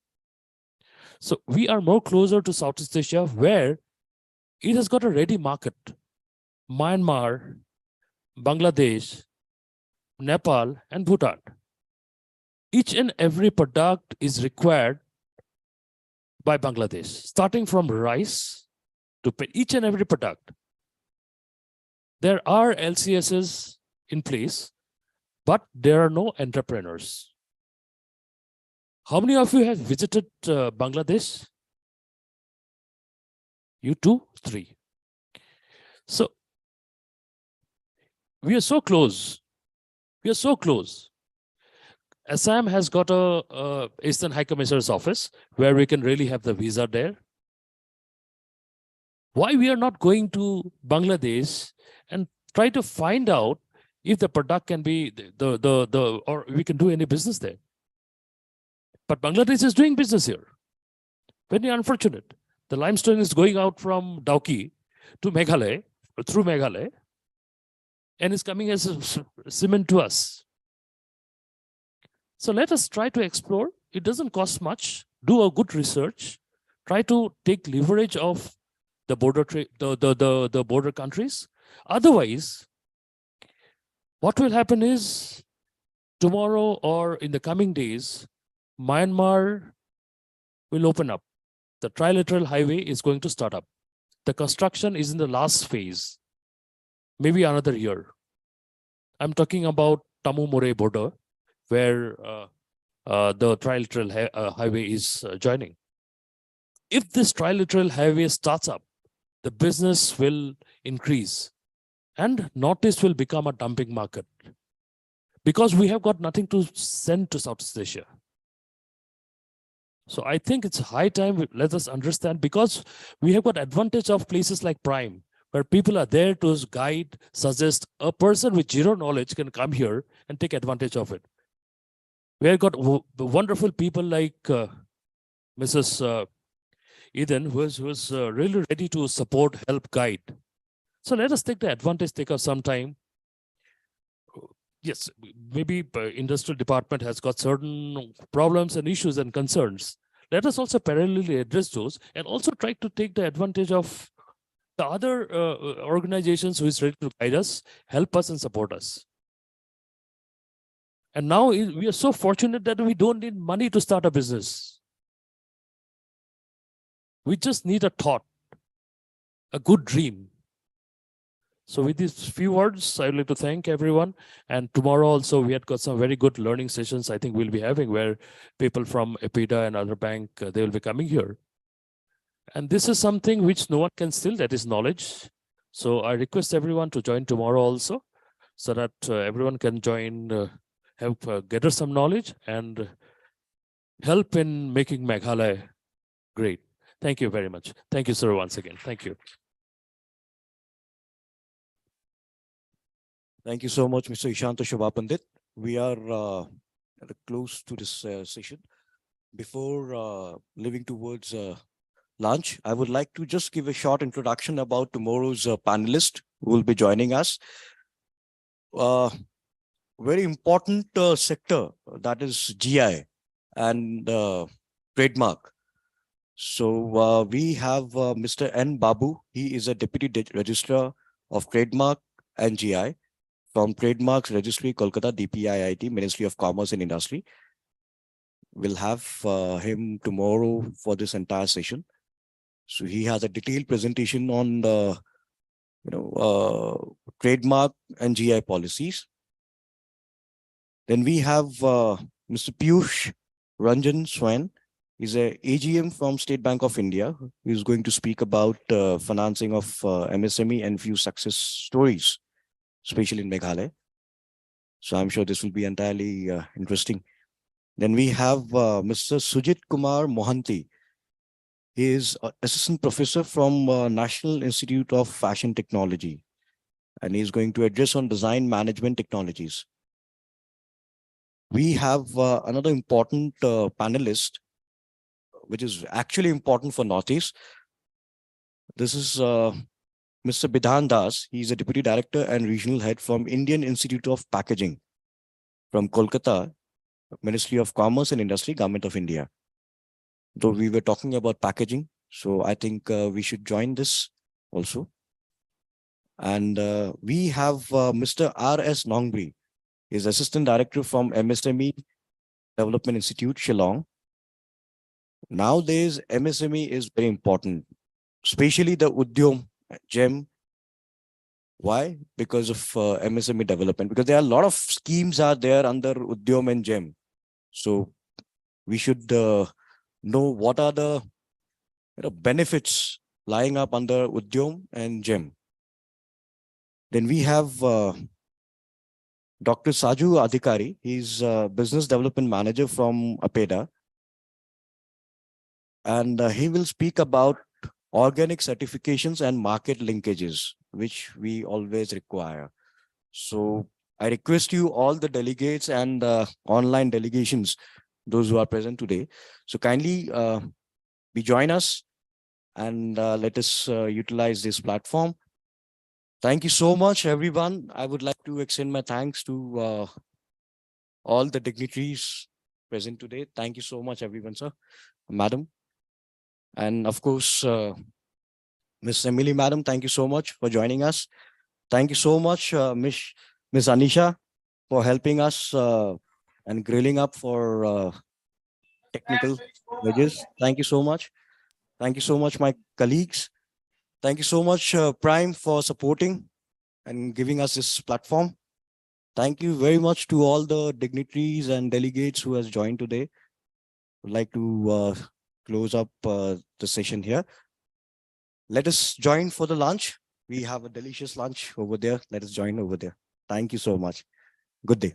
So we are more closer to Southeast Asia, where it has got a ready market. Myanmar, Bangladesh, Nepal, and Bhutan. Each and every product is required by Bangladesh, starting from rice to each and every product. There are LCSs in place, but there are no entrepreneurs. How many of you have visited Bangladesh? You 2, 3. So we are so close. We are so close. Assam has got a Eastern High Commissioner's office where we can really have the visa there. Why we are not going to Bangladesh and try to find out if the product can be or we can do any business there? But Bangladesh is doing business here. Very unfortunate. The limestone is going out from Dauki to Meghalaya, through Meghalaya, and is coming as cement to us. So let us try to explore. It doesn't cost much. Do a good research. Try to take leverage of the border the border countries. Otherwise, what will happen is tomorrow or in the coming days, Myanmar will open up. The trilateral highway is going to start up. The construction is in the last phase, maybe another year. I'm talking about Tamu More border, where the trilateral highway is joining. If this trilateral highway starts up, the business will increase and Northeast will become a dumping market because we have got nothing to send to Southeast Asia. So I think it's high time let us understand, because we have got advantage of places like Prime, where people are there to guide, suggest. A person with zero knowledge can come here and take advantage of it. We have got wonderful people like Mrs. Eden, who is really ready to support, help, guide. So let us take the advantage, take up some time. Yes, maybe industrial department has got certain problems and issues and concerns. Let us also parallelly address those and also try to take the advantage of the other organizations who is ready to guide us, help us and support us. And now we are so fortunate that we don't need money to start a business. We just need a thought, a good dream. So with these few words, I would like to thank everyone. And tomorrow also, we had got some very good learning sessions I think we'll be having, where people from EPIDA and other bank, they will be coming here. And this is something which no one can steal, that is knowledge. So I request everyone to join tomorrow also, so that everyone can join, help gather some knowledge and help in making Meghalaya great. Thank you very much. Thank you, sir, once again. Thank you. Thank you so much, Mr. Ishanta Shubhapandit. We are close to this session. Before leaving towards lunch, I would like to just give a short introduction about tomorrow's panelist who will be joining us. Very important sector, that is GI and trademark. So we have Mr. N. Babu. He is a Deputy Registrar of Trademark and GI from Trademarks Registry, Kolkata, DPIIT, Ministry of Commerce and Industry. We'll have him tomorrow for this entire session. So he has a detailed presentation on the trademark and GI policies. Then we have Mr. Piyush Ranjan Swain. He's a AGM from State Bank of India. He's going to speak about financing of MSME and few success stories, especially in Meghalaya. So I'm sure this will be entirely interesting. Then we have Mr. Sujit Kumar Mohanty. He is assistant professor from National Institute of Fashion Technology, and he's going to address on design management technologies. We have another important panelist, which is actually important for Northeast. This is Mr. Bidhan Das. He's a Deputy Director and Regional Head from Indian Institute of Packaging from Kolkata, Ministry of Commerce and Industry, Government of India. Though we were talking about packaging, so I think we should join this also. And we have Mr. R.S. Nongri. He's Assistant Director from MSME Development Institute, Shillong. Nowadays, MSME is very important, especially the Udyom GEM. Why? Because of MSME development, because there are a lot of schemes are there under Udyom and GEM. So we should know what are the benefits lying up under Udyom and GEM. Then we have Dr. Saju Adhikari. He's Business Development Manager from APEDA. And he will speak about organic certifications and market linkages, which we always require. So I request you, all the delegates and online delegations, those who are present today, so kindly join us and let us utilize this platform. Thank you so much, everyone. I would like to extend my thanks to all the dignitaries present today. Thank you so much, everyone, sir, madam. And of course, Miss Emily, madam, thank you so much for joining us. Thank you so much, Miss Anisha, for helping us and grilling up for technical measures. Thank you so much. Thank you so much, my colleagues. Thank you so much, Prime, for supporting and giving us this platform. Thank you very much to all the dignitaries and delegates who has joined today. Would like to close up the session here. Let us join for the lunch. We have a delicious lunch over there. Let us join over there. Thank you so much. Good day.